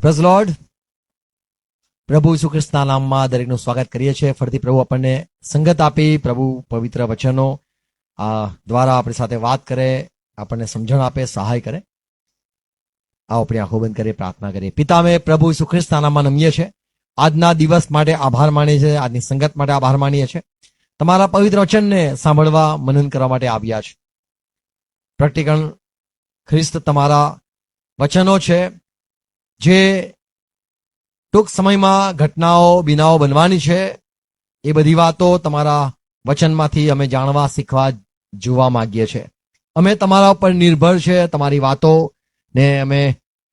Praise lord. પ્રભુ ઈસુ ખ્રિસ્તના નામમાં દરેકનું સ્વાગત કરીએ છીએ. ફરીથી પ્રભુ આપણને સંગત આપી, પ્રભુ પવિત્ર વચનો દ્વારા આપણી સાથે વાત કરે, આપણને સમજણ આપે, સહાય કરે. આવો આપણે આંખો બંધ કરીએ, પ્રાર્થના કરીએ. પિતા, અમે પ્રભુ ઈસુ ખ્રિસ્તના નામમાં નમીએ છીએ. આજના દિવસ માટે આભાર માનીએ છીએ, આજની સંગત માટે આભાર માનીએ છીએ. તમારા પવિત્ર વચનને સાંભળવા, મનન કરવા માટે આવ્યા છે. પ્રેક્ટિકલ ખ્રિસ્ત તમારા વચનો છે જે ટૂંક સમયમાં ઘટનાઓ બીનાઓ બનવાની છે. એ બધી વાતો તમારા વચનમાંથી અમે જાણવા, શીખવા, જોવા માંગીએ છીએ. અમે તમારા ઉપર નિર્ભર છે, તમારી વાતો ને અમે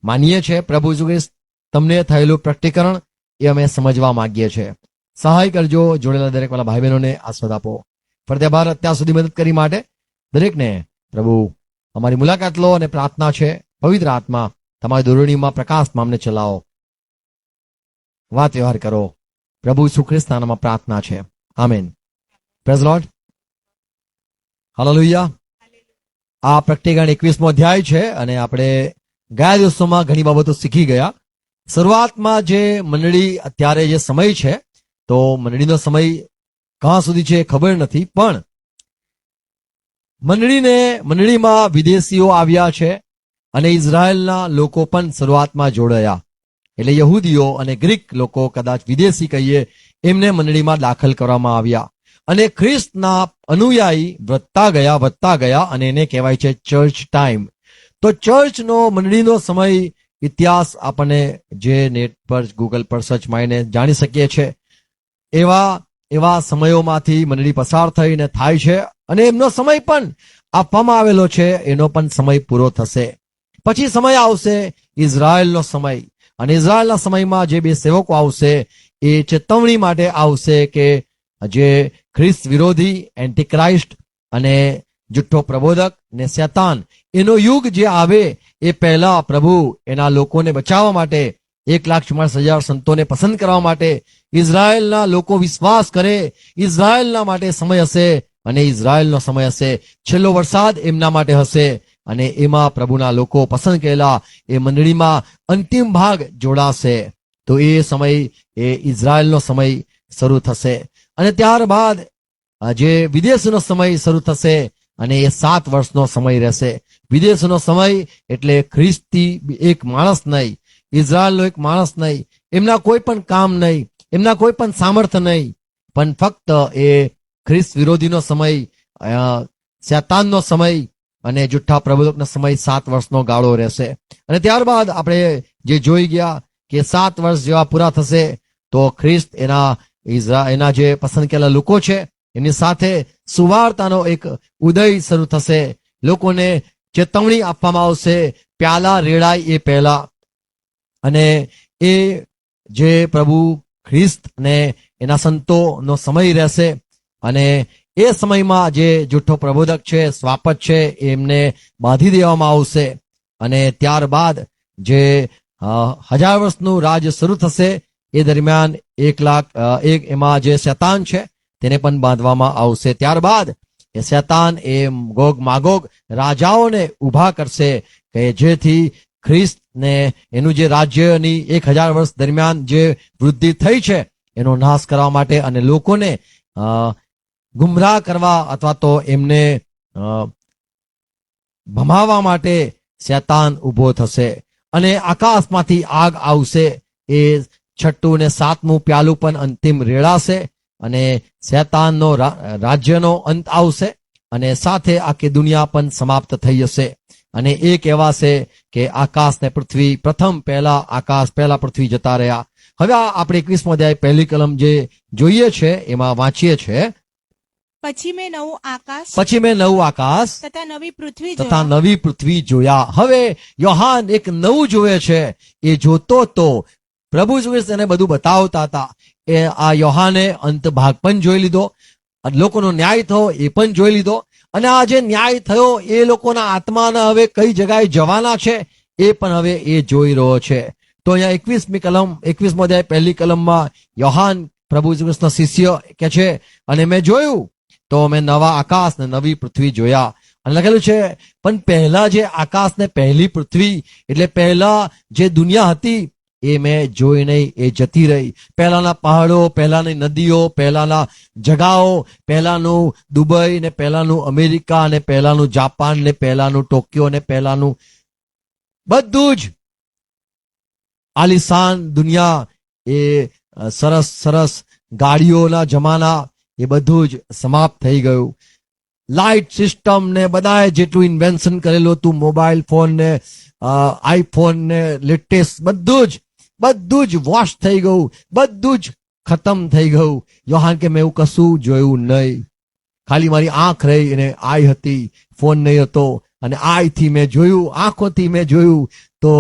માનીએ છીએ. પ્રભુ ઈસુ ખ્રિસ્ત તમને થયેલું પ્રકટીકરણ એ અમે સમજવા માંગીએ છીએ. સહાય કરજો. જોડેલા દરેક વાળા ભાઈ બહેનોને આસ્વાદ આપો. ફરતે આભાર અત્યાર સુધી મદદ કરી માટે દરેકને. પ્રભુ અમારી મુલાકાત લો અને પ્રાર્થના છે, પવિત્ર આત્મા તમારી દોરણીમાં પ્રકાશમાં અમને ચલાવો, વાત વ્યવહાર કરો. પ્રભુ ઈસુ ખ્રિસ્તના નામમાં પ્રાર્થના છે, આમેન. Praise lord. હાલેલુયા. આ પ્રકટીકરણ 21મો અધ્યાય છે અને આપણે ગયા દિવસોમાં ઘણી બાબતો શીખી ગયા. શરૂઆતમાં જે મંડળી, અત્યારે જે સમય છે, તો મંડળીનો સમય ક્યાં સુધી છે ખબર નથી, પણ મંડળીમાં વિદેશીઓ આવ્યા છે અને ઇઝરાયલના લોકો પણ શરૂઆતમાં જોડાયા. એટલે યહૂદીઓ અને ગ્રીક લોકો, કદાચ વિદેશી કહીએ, એમને મંડળીમાં દાખલ કરવામાં આવ્યા અને ખ્રિસ્તના અનુયાયી વધતા ગયા અને એને કહેવાય છે ચર્ચ ટાઈમ. તો ચર્ચનો, મંડળીનો સમય, ઇતિહાસ આપણને જે નેટ પર, ગૂગલ પર સર્ચ મારીને જાણી શકીએ છીએ. એવા સમયોમાંથી મંડળી પસાર થઈને થાય છે અને એમનો સમય પણ આપવામાં આવેલો છે. એનો પણ સમય પૂરો થશે. પછી સમય આવશે ઇઝરાયલનો સમય, અને ઇઝરાયલના સમયમાં જે બે સેવકો આવશે એ ચેતવણી માટે આવશે કે જે ખ્રિસ્ત વિરોધી, એન્ટીક્રાઇસ્ટ અને જુઠ્ઠો પ્રબોધક ને શૈતાન, એનો યુગ જે આવે એ પહેલા પ્રભુ એના લોકોને બચાવવા માટે 1,44,000 સંતોને પસંદ કરવા માટે ઇઝરાયલના લોકો વિશ્વાસ કરે. ઇઝરાયલના માટે સમય હશે અને ઇઝરાયલનો સમય હશે. છેલ્લો વરસાદ એમના માટે હશે અને એમાં પ્રભુના લોકો, પસંદ કરેલા એ મંડળીમાં અંતિમ ભાગ જોડાશે. તો એ સમય, એ ઇઝરાયલનો સમય શરૂ થશે અને ત્યારબાદ જે વિદેશનો સમય શરૂ થશે અને એ 7 વર્ષનો સમય રહેશે. વિદેશનો સમય એટલે ખ્રિસ્તી એક માણસ નહીં, ઇઝરાયલનો એક માણસ નહીં, એમના કોઈ પણ કામ નહીં, એમના કોઈ પણ સામર્થ્ય નહીં, પણ ફક્ત એ ખ્રિસ્ત વિરોધીનો સમય, શૈતાનનો સમય અને જુઠ્ઠા પ્રબોધકનો સમય 7 વર્ષનો ગાળો રહેશે. અને ત્યારબાદ આપણે જે જોઈ ગયા કે 7 વર્ષ જેવા પૂરા થશે તો ખ્રિસ્ત એના જે પસંદ કરેલા લોકો છે એમની સાથે સુવાર્તાનો એક ઉદય શરૂ થશે. લોકોને ચેતવણી આપવામાં આવશે, પ્યાલા રેડાય એ પહેલા. અને એ જે પ્રભુ ખ્રિસ્ત ને એના સંતોનો સમય રહેશે અને એ સમયમાં જે જુઠ્ઠો પ્રબોધક છે, સ્વાપત છે, એમને બાંધી દેવામાં આવશે. અને ત્યારબાદ જે 1000 વર્ષનું રાજ શરૂ થશે એ દરમિયાન 1,00,000 એમાં જે શૈતાન છે તેને પણ બાંધવામાં આવશે. ત્યારબાદ એ શૈતાન એ ગોગ માગોગ રાજાઓને ઊભા કરશે કે જેથી ખ્રિસ્ત ને એનું જે રાજ્યની 1000 વર્ષ દરમિયાન જે વૃદ્ધિ થઈ છે એનો નાશ કરવા માટે અને લોકોને ગુમરાહ કરવા અથવા તો એમને ભમાવવા માટે શૈતાન ઊભો થશે. અને આકાશમાંથી આગ આવશે. એ 6મું ને 7મું પ્યાલું પણ અંતિમ રેડાશે અને શૈતાનનો રાજ્યનો અંત આવશે અને સાથે આખી દુનિયા પણ સમાપ્ત થઈ જશે. અને એ કહેવાશે કે આકાશ ને પૃથ્વી, પ્રથમ પહેલા આકાશ, પહેલા પૃથ્વી જતા રહ્યા. હવે આપણે 21મો અધ્યાય પહેલી કલમ જે જોઈએ છે એમાં વાંચીએ છીએ. પછી મેં નવું આકાશ તથા નવી પૃથ્વી જોયા. હવે યોહાન એક નવું જોવે છે. એ જોતો તો પ્રભુ ઈસુ એને બધું બતાવતા હતા. એ આ યોહાને અંત ભાગ પણ જોઈ લીધો, લોકોનો ન્યાય થયો એ પણ જોઈ લીધો. અને આ જે ન્યાય થયો એ લોકોના આત્માના હવે કઈ જગ્યાએ જવાના છે એ પણ હવે એ જોઈ રહ્યો છે. તો અહીંયા 21મો અધ્યાય પહેલી કલમમાં યોહાન, પ્રભુ ઈસુના શિષ્ય કે છે, અને મેં જોયું તો મેં નવા આકાશ ને નવી પૃથ્વી જોયા. અને લખેલું છે, પણ પહેલા જે આકાશ ને પહેલી પૃથ્વી એટલે પહેલા જે દુનિયા હતી એ મેં જોઈ નહીં, એ જતી રહી. પહેલાના પહાડો, પહેલાની નદીઓ, પહેલાના જગાઓ, પહેલાનું દુબઈ ને પહેલાનું અમેરિકા ને પહેલાનું જાપાન ને પહેલાનું ટોક્યો ને પહેલાનું બધું જ આલિશાન દુનિયા, એ સરસ સરસ ગાડીઓના જમાના, એ બધું જ સમાપ્ત થઈ ગયું. લાઇટ સિસ્ટમ ને બધાએ જેટલું ઇન્વેન્શન કરેલું હતું, મોબાઈલ ફોન ને આઈફોન ને લેટેસ્ટ બધું જ વોશ થઈ ગયું, બધું જ ખતમ થઈ ગયું. યોહાન કે મેં એવું કશું જોયું નહીં. ખાલી મારી આંખ રહી અને આઈ હતી, ફોન નહીં હતો. અને આઈથી મેં જોયું, આંખોથી મેં જોયું તો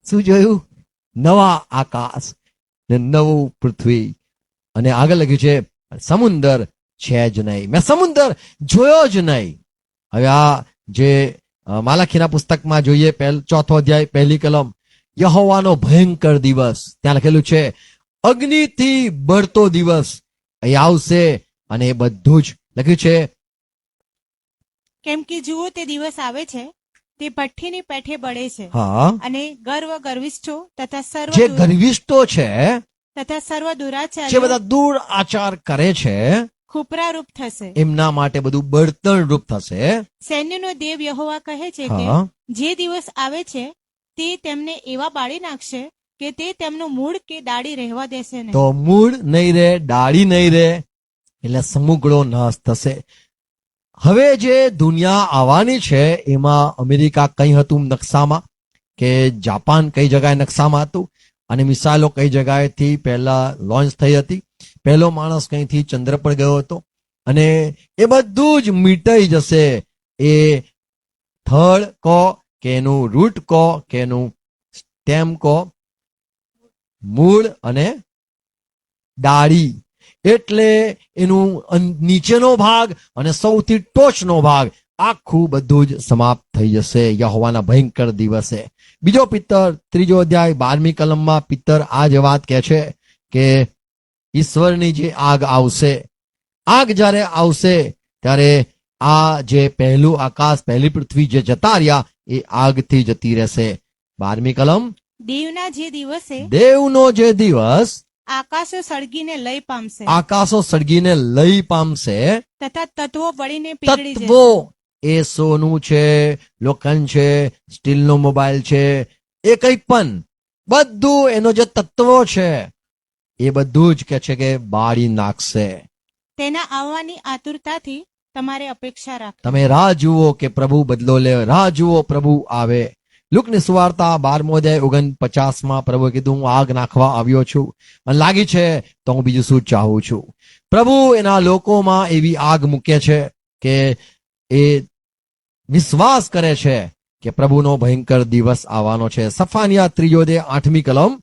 શું જોયું? નવા આકાશ ને નવું પૃથ્વી. અને આગળ લખ્યું છે સમુદર છે જ નહીં, મેં સમુદર જોયો જ નહીં. હવે આ જે માલાખીના પુસ્તકમાં જોઈએ, 4 અધ્યાય 1 કલમ, યહોવાનો ભયંકર દિવસ, ત્યાં લખેલું છે અગ્નિથી બળતો દિવસ અહીં આવશે. અને એ બધું જ લખ્યું છે, કેમ કે જુઓ તે દિવસ આવે છે, તે ભઠ્ઠીની પેઠે બળે છે. હા, અને ગર્વિષ્ઠો તથા જે ગર્વિષ્ઠો છે, સર્વ જે દુરાચાર બધા દૂર આચાર કરે છે, ખુપરારૂપ થશે. એમના માટે બધું બળતણ રૂપ થશે. સૈન્યનો દેવ યહોવા કહે છે કે હા, જે દિવસ આવે છે તે તેમને એવા બાળી નાખશે કે તે તેમનું મૂળ કે દાઢી રહેવા દેશે નહીં. તો મૂળ નહીં રહે, ડાળી નહીં રહે, એટલે સમુગળો નાશ થશે. હવે જે દુનિયા આવવાની છે એમાં અમેરિકા કઈ હતું નકશામાં, કે જાપાન કઈ જગાએ નકશામાં હતું, અને મિસાઇલો કઈ જગાએથી પહેલા લોન્ચ થઈ હતી, પહેલો માણસ કઈથી ચંદ્ર પર ગયો હતો. અને એ બધું જ મીટાઈ જશે. એ થડ કહો કે એનું રૂટ કહો કે એનું સ્ટેમ કહો, મૂળ અને ડાળી, એટલે એનું નીચેનો ભાગ અને સૌથી ટોચનો ભાગ આખું બધું જ સમાપ્ત થઈ જશે યહોવાના ભયંકર દિવસે. બીજો પિત્તર 3 અધ્યાય 12મી કલમમાં પિત્તર આ જ વાત કહે છે કે ઈશ્વરની જે આગ આવશે, આગ જ્યારે આવશે ત્યારે આ જે પહેલું આકાશ પહેલી પૃથ્વી જે જતા રહ્યા એ આગથી જતી રહેશે. 12મી કલમ, દેવના જે દિવસે દેવનો જે દિવસ આકાશો સળગીને લય પામશે, આકાશો સળગીને લઈ પામશે, તથા તત્વો બળીને પીગળી જશે. તત્વો, એ સોનું છે, લોખંડ છે, સ્ટીલનો મોબાઈલ છે, એ કંઈ પણ બધું એનો જે તત્વો છે એ બધું જ કે છે કે બાળી નાખશે. તેના આવવાની આતુરતાથી તમારે અપેક્ષા રાખવી. તમે રાહ જુઓ કે પ્રભુ બદલો લે, રાહ જુઓ પ્રભુ આવે. લુકની સુવાર્તા 12મો અધ્યાય 49માં પ્રભુએ કીધું, હું આગ નાખવા આવ્યો છું, અને લાગી છે તો હું બીજું શું ચાહું છું. પ્રભુ એના લોકોમાં એવી આગ મૂકે છે કે એ વિશ્વાસ કરે છે કે પ્રભુનો ભયંકર દિવસ આવવાનો છે. સફાનિયા 3 અધ્યાય 8મી કલમ,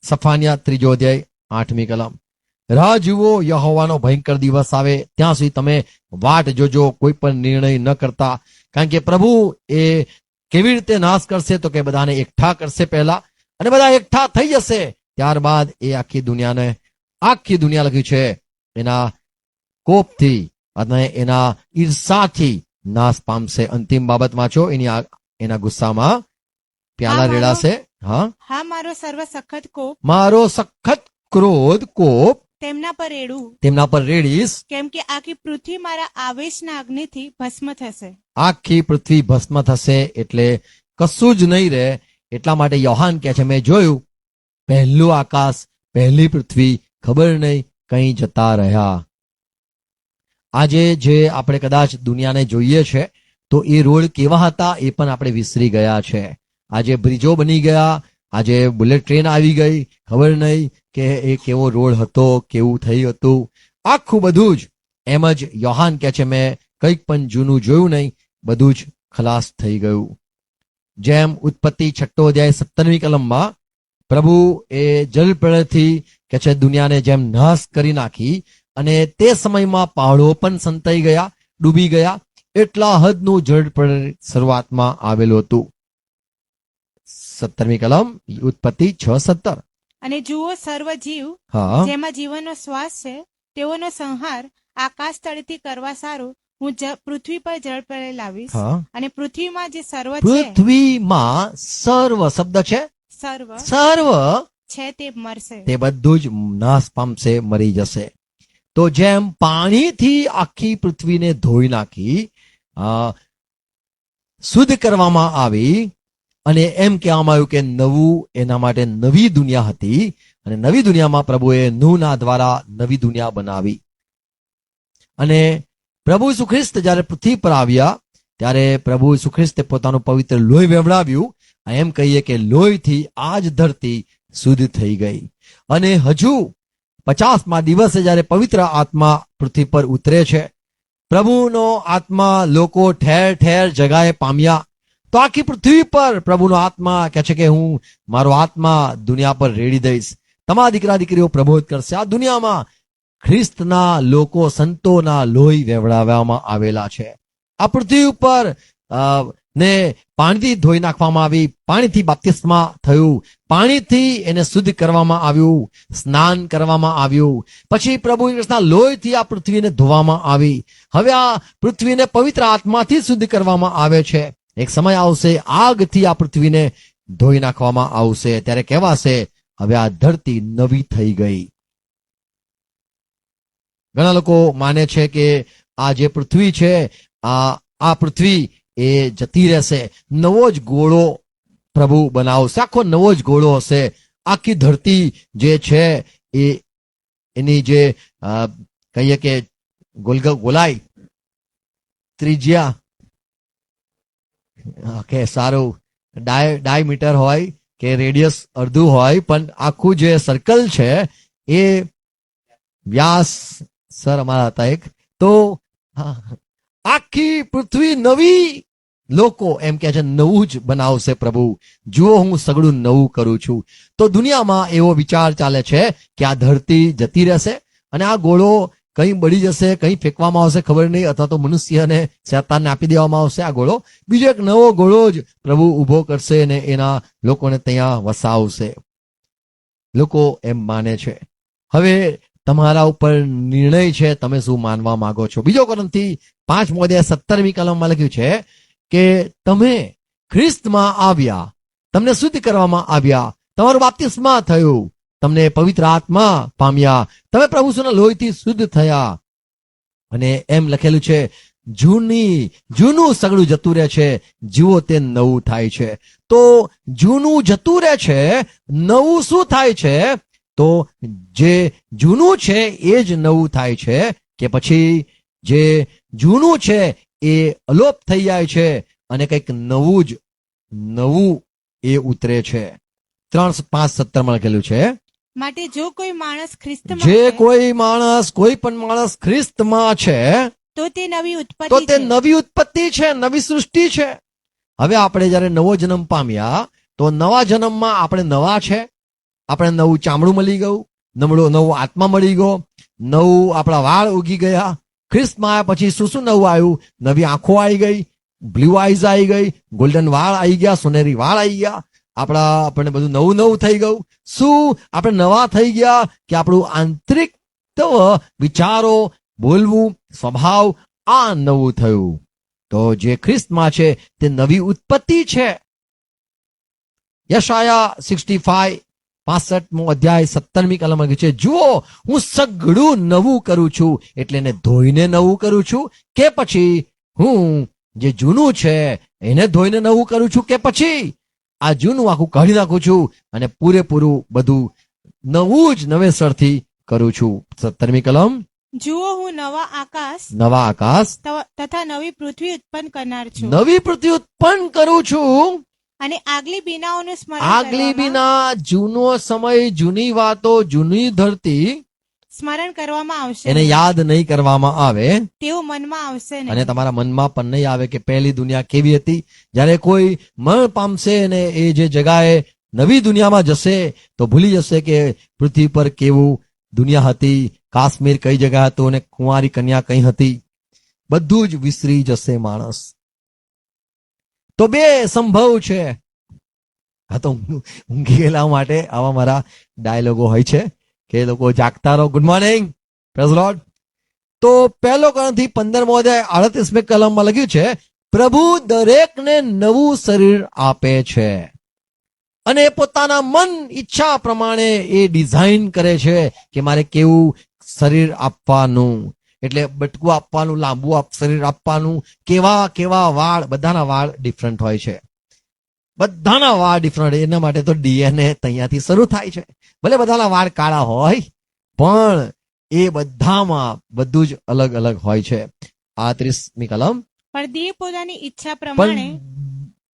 સફાનિયા 3 અધ્યાય 8મી કલમ, રાહ જુઓ યહોવાનો ભયંકર દિવસ આવે ત્યાં સુધી તમે વાટ જોજો, કોઈ પણ નિર્ણય ન કરતા. કારણ કે પ્રભુ એ કેવી રીતે નાશ કરશે, તો કે બધાને એકઠા કરશે પહેલા, અને બધા એકઠા થઈ જશે ત્યારબાદ એ આખી દુનિયા લખ્યું છે એના કોપથી અને એના ઈર્ષાથી નાશ પામશે. અંતિમ બાબત વાંચો, એના ગુસ્સામાં પ્યાલા રેડાશે. હા, મારો સર્વ સખત કોપ, મારો સખત ક્રોધ કોપ તેમના પર રેડું, તેમના પર રેડીશ. કેમ કે આખી પૃથ્વી મારા આવેશના અગ્નિથી ભસ્મ થશે. આખી પૃથ્વી ભસ્મ થશે, એટલે કશું જ નહીં રહે. એટલા માટે યોહાન કહે છે, મેં જોયું પહેલું આકાશ પહેલી પૃથ્વી, ખબર નહીં કઈ જતા રહ્યા. આજે જે આપણે કદાચ દુનિયાને જોઈએ છે તો એ રોડ કેવા હતા એ પણ આપણે વિસરી ગયા છે. આજે બ્રિજો બની ગયા, આજે બુલેટ ટ્રેન આવી ગઈ, ખબર નહીં કે એ કેવો રોડ હતો, કેવું થયું હતું. આખું બધું જ એમ જ યોહાન કહે છે, મેં કંઈક પણ જૂનું જોયું નહીં, બધું જ ખલાસ થઈ ગયું. જેમ ઉત્પત્તિ 6 અધ્યાય 17મી કલમમાં પ્રભુ એ જલપ્રળયથી કે છે દુનિયાને જેમ નાશ કરી નાખી, અને તે સમયમાં પહાડો પણ સંતાઈ ગયા, ડૂબી ગયા, એટલા હદનું જળપ્રળય શરૂઆતમાં આવેલું હતું. 17મી કલમ ઉત્પત્તિ 6:17. અને જુઓ સર્વ જીવ હા, જેમાં જીવનનો શ્વાસ છે તેઓનો સંહાર આકાશ તળેથી કરવા સારું હું પૃથ્વી પર જળપ્રળય લાવીશ. હા, અને પૃથ્વીમાં જે સર્વ છે, પૃથ્વીમાં સર્વ શબ્દ છે સર્વ સર્વ છે તે મરશે. તે બધું જ નાશ પામશે, મરી જશે. તો જેમ પાણીથી આખી પૃથ્વીને ધોઈ નાખી, શુદ્ધ કરવામાં આવી, અને એમ કહેવામાં આવ્યું કે નવું, એના માટે નવી દુનિયા હતી, અને નવી દુનિયામાં પ્રભુએ નૂહના દ્વારા નવી દુનિયા બનાવી. અને પ્રભુ ઈસુ ખ્રિસ્ત જ્યારે પૃથ્વી પર આવ્યા ત્યારે પ્રભુ ઈસુ ખ્રિસ્તે પોતાનું પવિત્ર લોહી વેવડાવ્યું. એમ કહીએ કે લોહીથી આજ ધરતી શુદ્ધ થઈ ગઈ. અને હજુ 50મા દિવસે જ્યારે પવિત્ર આત્મા પૃથ્વી પર ઉતરે છે, પ્રભુનો આત્મા લોકો ઠેર ઠેર જગાએ પામ્યા, તો આખી પૃથ્વી પર પ્રભુનો આત્મા કહે છે કે હું મારો આત્મા દુનિયા પર રેડી દઈશ. તમારા દીકરા દીકરીઓ પ્રબોધ કરશે. આ દુનિયામાં ખ્રિસ્તના લોકો, સંતોના લોહી વેવડાવવામાં આવેલા છે. આ પૃથ્વી ઉપર ને પાણીથી ધોઈ નાખવામાં આવી, પાણીથી બાપ્તિસ્મા થયું, પાણીથી એને શુદ્ધ કરવામાં આવ્યું, સ્નાન કરવામાં આવ્યું. પછી પ્રભુ ઈસુના લોહીથી આ પૃથ્વીને ધોવામાં આવી. હવે આ પૃથ્વીને પવિત્ર આત્માથી શુદ્ધ કરવામાં આવે છે. એક સમય આવશે આગથી આ પૃથ્વીને ધોઈ નાખવામાં આવશે, ત્યારે કહેવાશે હવે આ ધરતી નવી થઈ ગઈ. ઘણા લોકો માને છે કે આ જે પૃથ્વી છે, આ પૃથ્વી એ જતી રહેશે, નવો જ ગોળો પ્રભુ બનાવશે, આખો નવો જ ગોળો હશે. આખી ધરતી જે છે એ એની જે કહીએ કે ગોલાઈ ત્રિજ્યા, કે સારું ડાયમીટર હોય કે રેડિયસ અડધું હોય, પણ આખું જે સર્કલ છે એ વ્યાસ સર અમારા હતા એક, તો આખી પૃથ્વી નવી, લોકો એમ કે છે નવું જ બનાવશે પ્રભુ. જુઓ હું સગળું નવું કરું છું. તો દુનિયામાં એવો વિચાર ચાલે છે કે આ ધરતી જતી રહેશે અને આ ગોળો કઈ બળી જશે, કઈ ફેંકવામાં આવશે ખબર નહીં, અથવા તો મનુષ્યને, શેતાનને આપી દેવામાં આવશે આ ગોળો. બીજો એક નવો ગોળો જ પ્રભુ ઉભો કરશે અને એના લોકોને ત્યાં વસાવશે. લોકો એમ માને છે. હવે તમારા ઉપર નિર્ણય છે, તમે શું માનવા માંગો છો. બીજો કોરિન્થી 5:17 કલમમાં લખ્યું છે કે તમે ખ્રિસ્તમાં આવ્યા, તમને શુદ્ધ કરવામાં આવ્યા, તમારું બાપ્તિસ્મા થયું, તમને પવિત્ર આત્મા પામ્યા, તમે પ્રભુ ઈસુના લોહીથી શુદ્ધ થયા. અને એમ લખેલું છે જૂનું સગળું જતું રહે છે, જુઓ તે નવું થાય છે. તો જૂનું જતું રહે છે, નવું શું થાય છે? તો જે જૂનું છે એ જ નવું થાય છે, કે પછી જે જૂનું છે એ અલોપ થઈ જાય છે અને કંઈક નવું એ ઉતરે છે. 3:5-17 લખેલું છે, માટે જો કોઈ માણસ ખ્રિસ્તમાં જે છે, કોઈ પણ માણસ ખ્રિસ્તમાં છે તો તે નવી તો ઉત્પત્તિ તે છે. નવી ઉત્પત્તિ છે, નવી સૃષ્ટિ છે. હવે આપણે જયારે નવો જન્મ પામ્યા તો નવા જન્મમાં આપણે નવા છે. આપણે નવું ચામડું મળી ગયું, નવું આત્મા મળી ગયો, નવું આપણા વાળ ઉગી ગયા. ખ્રિસ્તમાં આવ્યા પછી શું નવું આવ્યું? નવી આંખો આવી ગઈ, બ્લુ આઈઝ આવી ગઈ, ગોલ્ડન વાળ આવી ગયા, સોનેરી વાળ આવી ગયા. આપણને બધું નવું થઈ ગયું. શું આપણે નવા થઈ ગયા કે આપણું આંતરિક વિચારો, બોલવું, સ્વભાવ આ નવું થયું? તો જે ખ્રિસ્તમાં છે તે નવી ઉત્પત્તિ છે. યશાયા 65 અધ્યાય 17મી કલમ લખ્યું છે, જુઓ હું સઘળું નવું કરું છું, એટલે એને ધોઈને નવું કરું છું, કે પછી હું જે જૂનું છે એને ધોઈને નવું કરું છું, કે પછી આ જૂનું આખું કાઢી નાખું છું અને પૂરેપૂરું બધું નવું જ નવેસરથી કરું છું. 17મી કલમ, જુઓ હું નવા આકાશ તથા નવી પૃથ્વી ઉત્પન્ન કરનાર છું. નવી પૃથ્વી ઉત્પન્ન કરું છું. અને આગલી બીનાઓનું સ્મરણ આગલી કરવામાં- બીના, જૂનો સમય, જૂની વાતો, જૂની ધરતી સ્મરણ કરવામાં આવશે એને નહીં. યાદ નહીં કરવામાં આવે તેવું મનમાં આવશે અને નહીં. તમારા મનમાં પણ નહીં આવે કે પહેલી દુનિયા કેવી હતી. જ્યારે કોઈ મરણ પામશે અને એ જે જગાએ નવી દુનિયામાં જશે તો ભૂલી જશે કે પૃથ્વી પર કેવું દુનિયા હતી, કાશ્મીર કઈ જગ્યા હતું અને કુંવારી કન્યા કઈ હતી. બધું જ વિસરી જશે માણસ. તો બે સંભવ છે. હા, તો ઊંઘી ગયેલા માટે આવા મારા ડાયલોગો હોય છે કે લોકો જાગતા રહો. Good morning, praise lord. તો 1 કોરિન્થી 15:38 કલમમાં લખ્યું છે, પ્રભુ દરેકને નવું શરીર આપે છે અને પોતાના મન ઈચ્છા પ્રમાણે એ ડિઝાઇન કરે છે કે મારે કેવું શરીર આપવાનું, એટલે બટકું આપવાનું, લાંબુ શરીર આપવાનું, કેવા કેવા વાળ, બધાના વાળ ડિફરન્ટ હોય છે, બધાના વાળ ડિફરન્ટ. એના માટે તો ડીએનએ ત્યાંથી શરૂ થાય છે. ભલે બધાના વાળ કાળા હોય પણ એ બધામાં બધું જ અલગ અલગ હોય છે. 35મી કલમ. પણ દેવ પોતાની ઈચ્છા પ્રમાણે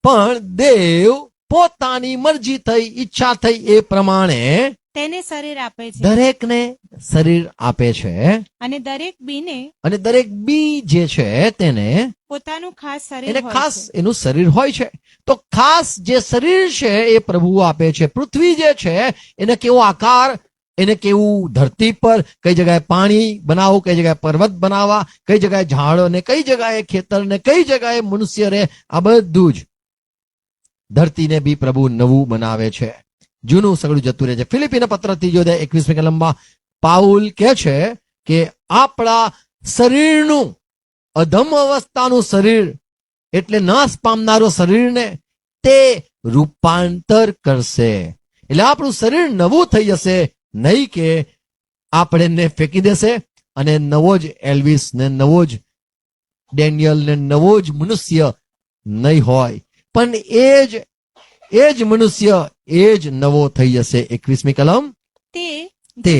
પણ દેવ પોતાની મરજી થઈ, ઈચ્છા થઈ એ પ્રમાણે તેને શરીર આપે છે, દરેકને શરીર આપે છે, અને દરેક બીને અને દરેક બી જે છે તેને પોતાનું ખાસ શરીર એને હોય ખાસ છે. એનું શરીર હોય છે. તો ખાસ જે શરીર છે એ પ્રભુ આપે છે. પૃથ્વી જે છે એને કેવો આકાર, એને કેવું ધરતી પર કઈ જગ્યાએ પાણી બનાવવું, કઈ જગ્યાએ પર્વત બનાવવા, કઈ જગ્યાએ ઝાડ ને કઈ જગ્યાએ ખેતર ને કઈ જગ્યાએ મનુષ્ય રહે, આ બધું જ ધરતીને બી પ્રભુ નવું બનાવે છે. જૂનું સગળું જતું રહે છે. ફિલિપીના પત્ર 3:21મી કલમમાં પાઉલ કહે છે કે આપણા શરીરનું, અધમ અવસ્થાનું શરીર એટલે નાશ પામનારો શરીરને તે રૂપાંતર કરશે. એટલે આપણું શરીર નવું થઈ જશે, નહીં કે આપણે એને ફેંકી દેશે અને નવો જ એલ્વિસ ને નવો જ ડેનિયલ ને નવો જ મનુષ્ય નહીં હોય, પણ એ જ મનુષ્ય એ જ નવો થઈ જશે. 21મી કલમ. તે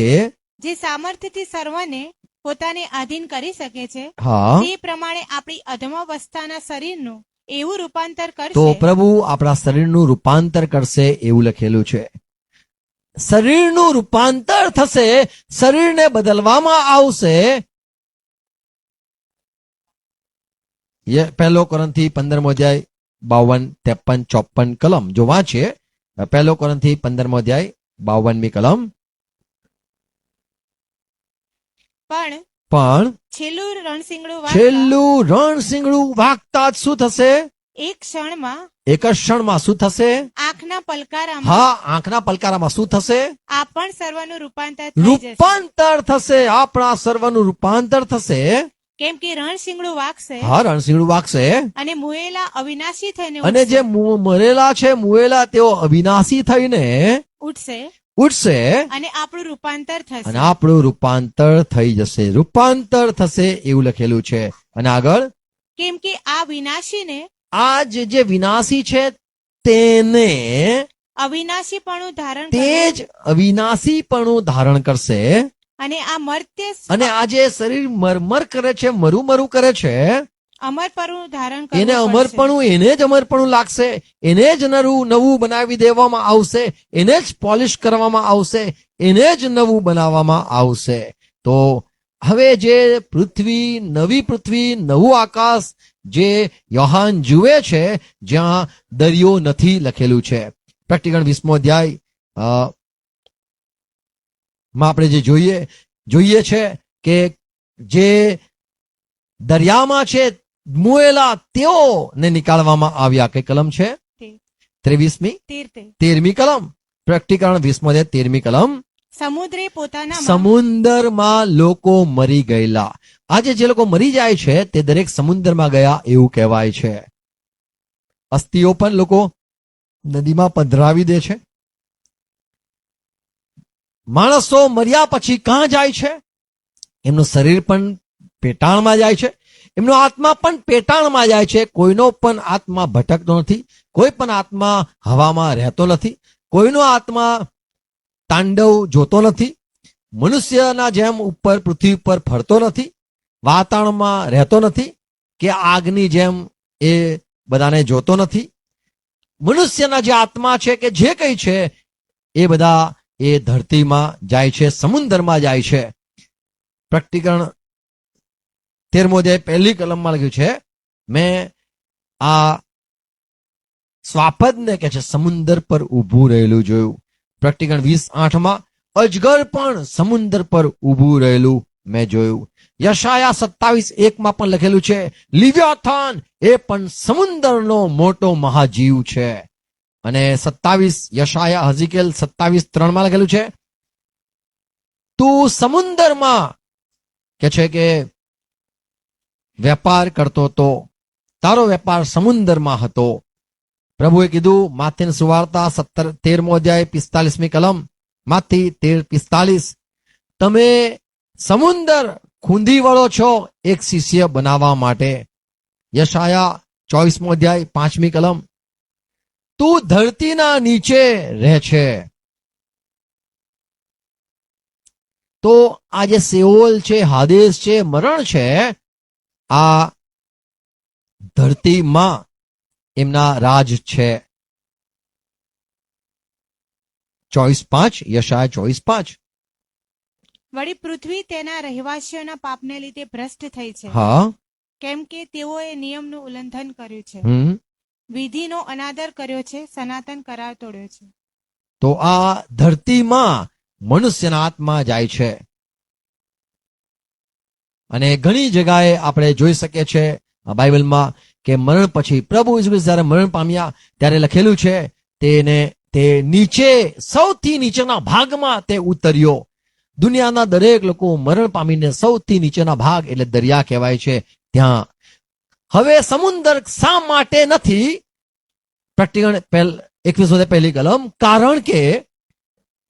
જે સામર્થ્યથી સર્વને પોતાને આધીન કરી શકે છે, હા, તે પ્રમાણે આપણી અધમાવસ્થાના શરીરનું એવું રૂપાંતર તો કરશે. પ્રભુ આપણા શરીરનું રૂપાંતર કરશે એવું લખેલું છે. શરીરનું રૂપાંતર થશે, શરીરને બદલવામાં આવશે. 1 કોરિન્થી 15મો અધ્યાય 52, 53, 54 કલમ જો વાંચીએ. 1 કોરિન્થી 15મો અધ્યાય 52મી કલમ. પણ છેલ્લું રણશીંગડું વાગતા છેલ્લું રણશીંગડું વાગતા જ શું થશે? એક ક્ષણમાં, એક જ ક્ષણમાં શું થશે? આંખના પલકારામાં, હા, આંખના પલકારામાં શું થશે? આ પણ સર્વનું રૂપાંતર થઈ જશે. રૂપાંતર થશે. આપણા સર્વનું રૂપાંતર થશે. કેમ કે રણશીંગડું વાગશે, હા, રણશીંગડું વાગશે, અને મુએલા અવિનાશી થઈને અને જે મરેલા છે, મુએલા, તેઓ અવિનાશી થઈને ઉઠશે, ઉઠશે, અને આપણું રૂપાંતર થશે. અને આપણું રૂપાંતર થઈ જશે. રૂપાંતર થશે એવું લખેલું છે. અને આગળ, કેમ કે આ વિનાશીને આ જે વિનાશી છે તેને અવિનાશીપણું ધારણ તે કરવું, જ અવિનાશીપણું ધારણ કરશે. અને આ મર્ત્ય અને આ જે શરીર મરમર કરે છે, મરું કરે છે, અમરપણું ધારણ એને કરવું પડશે. અમરપણું, એને જ અમરપણું લાગશે. એને જ નવું બનાવી દેવામાં આવશે, એને જ પોલિશ કરવામાં આવશે, એને જ નવું બનાવવામાં આવશે. તો હવે જે પૃથ્વી, નવું આકાશ જે યોહાન જુએ છે, જ્યાં દરિયો નથી લખેલું છે. પ્રકટીકરણ 20મો અધ્યાય માં આપણે જે જોઈએ છે કે જે દરિયામાં છે મુએલા, તેઓને નીકાળવામાં આવ્યા. કઈ કલમ છે? 23મી, 13મી કલમ. પ્રકટીકરણ 20મો અધ્યાય 13મી કલમ. સમુદ્રે પોતાના સમુદ્રમાં લોકો મરી ગયેલા. આજે જે લોકો મરી જાય છે તે દરેક સમુદ્રમાં ગયા એવું કહેવાય છે. અસ્થિઓ પણ લોકો નદીમાં પધરાવી દે છે. માણસો મર્યા પછી ક્યાં જાય છે? એમનું શરીર પણ પેટાણમાં જાય છે, એમનો આત્મા પણ પેટાણમાં જાય છે. કોઈનો પણ આત્મા ભટકતો નથી, કોઈ પણ આત્મા હવામાં રહેતો નથી, કોઈનો આત્મા તાંડવ જોતો નથી, મનુષ્યના જેમ ઉપર પૃથ્વી પર ફરતો નથી, વાતાવરણમાં રહેતો નથી, કે આગની જેમ એ બધાને જોતો નથી. મનુષ્યના જે આત્મા છે કે જે કંઈ છે એ બધા એ ધરતીમાં જાય છે, સમુદ્રમાં જાય છે. પ્રકટીકરણ 13મો અધ્યાય 1લી કલમમાં લખ્યું છે, મેં આ સ્વાપદને કે છે સમુદ્ર પર ઊભું રહેલું જોયું. પ્રકટીકરણ 20:8માં અજગર પણ સમુદ્ર પર ઊભું રહેલું મેં જોયું. યશાયા 27:1માં પણ લખેલું છે, લિવ્યાથાન એ પણ સમુદ્રનો મોટો મહાજીવ છે. અને 27 યશાયા હઝીકેલ 27:3માં લખેલું છે, તું સમુદ્રમાં કે છે કે વેપાર કરતો હતો, તારો વેપાર સમુદ્રમાં હતો, પ્રભુએ કીધું માથેની સુવાર્તા 13મો અધ્યાય 45મી કલમ, માથી 13:45, તમે સમુંદર ખૂંદી વળો છો એક શિષ્ય બનાવવા માટે. યશાયા 24મો અધ્યાય 5મી કલમ, તું ધરતીના નીચે રહે છે. તો આ જે સેઓલ છે, હાદેસ છે, મરણ છે, આ ધરતીમાં એમના રાજ છે. 24:5, યશાયા 24:5. વળી પૃથ્વી તેના રહેવાસીઓના પાપને લીધે ભ્રષ્ટ થઈ છે, હા. કેમ કે તેઓએ નિયમનું ઉલ્લંઘન કર્યું છે, હમ. વિધિનો અનાદર કર્યો છે, સનાતન કરાર તોડ્યો છે. તો આ ધરતીમાં મનુષ્યના આત્મા જાય છે. અને ઘણી જગાએ આપણે જોઈ શકીએ છીએ બાઇબલમાં કે મરણ પછી પ્રભુ ઈસુ ખ્રિસ્ત જ્યારે મરણ પામ્યા ત્યારે લખેલું છે તે નીચે, સૌથી નીચેના ભાગમાં તે ઉતર્યો. દુનિયાના દરેક લોકો મરણ પામીને સૌથી નીચેના ભાગ એટલે દરિયા કહેવાય છે ત્યાં. હવે સમુદ્ર શા માટે નથી? પ્રકટીકરણ 21 પહેલી કલમ, કારણ કે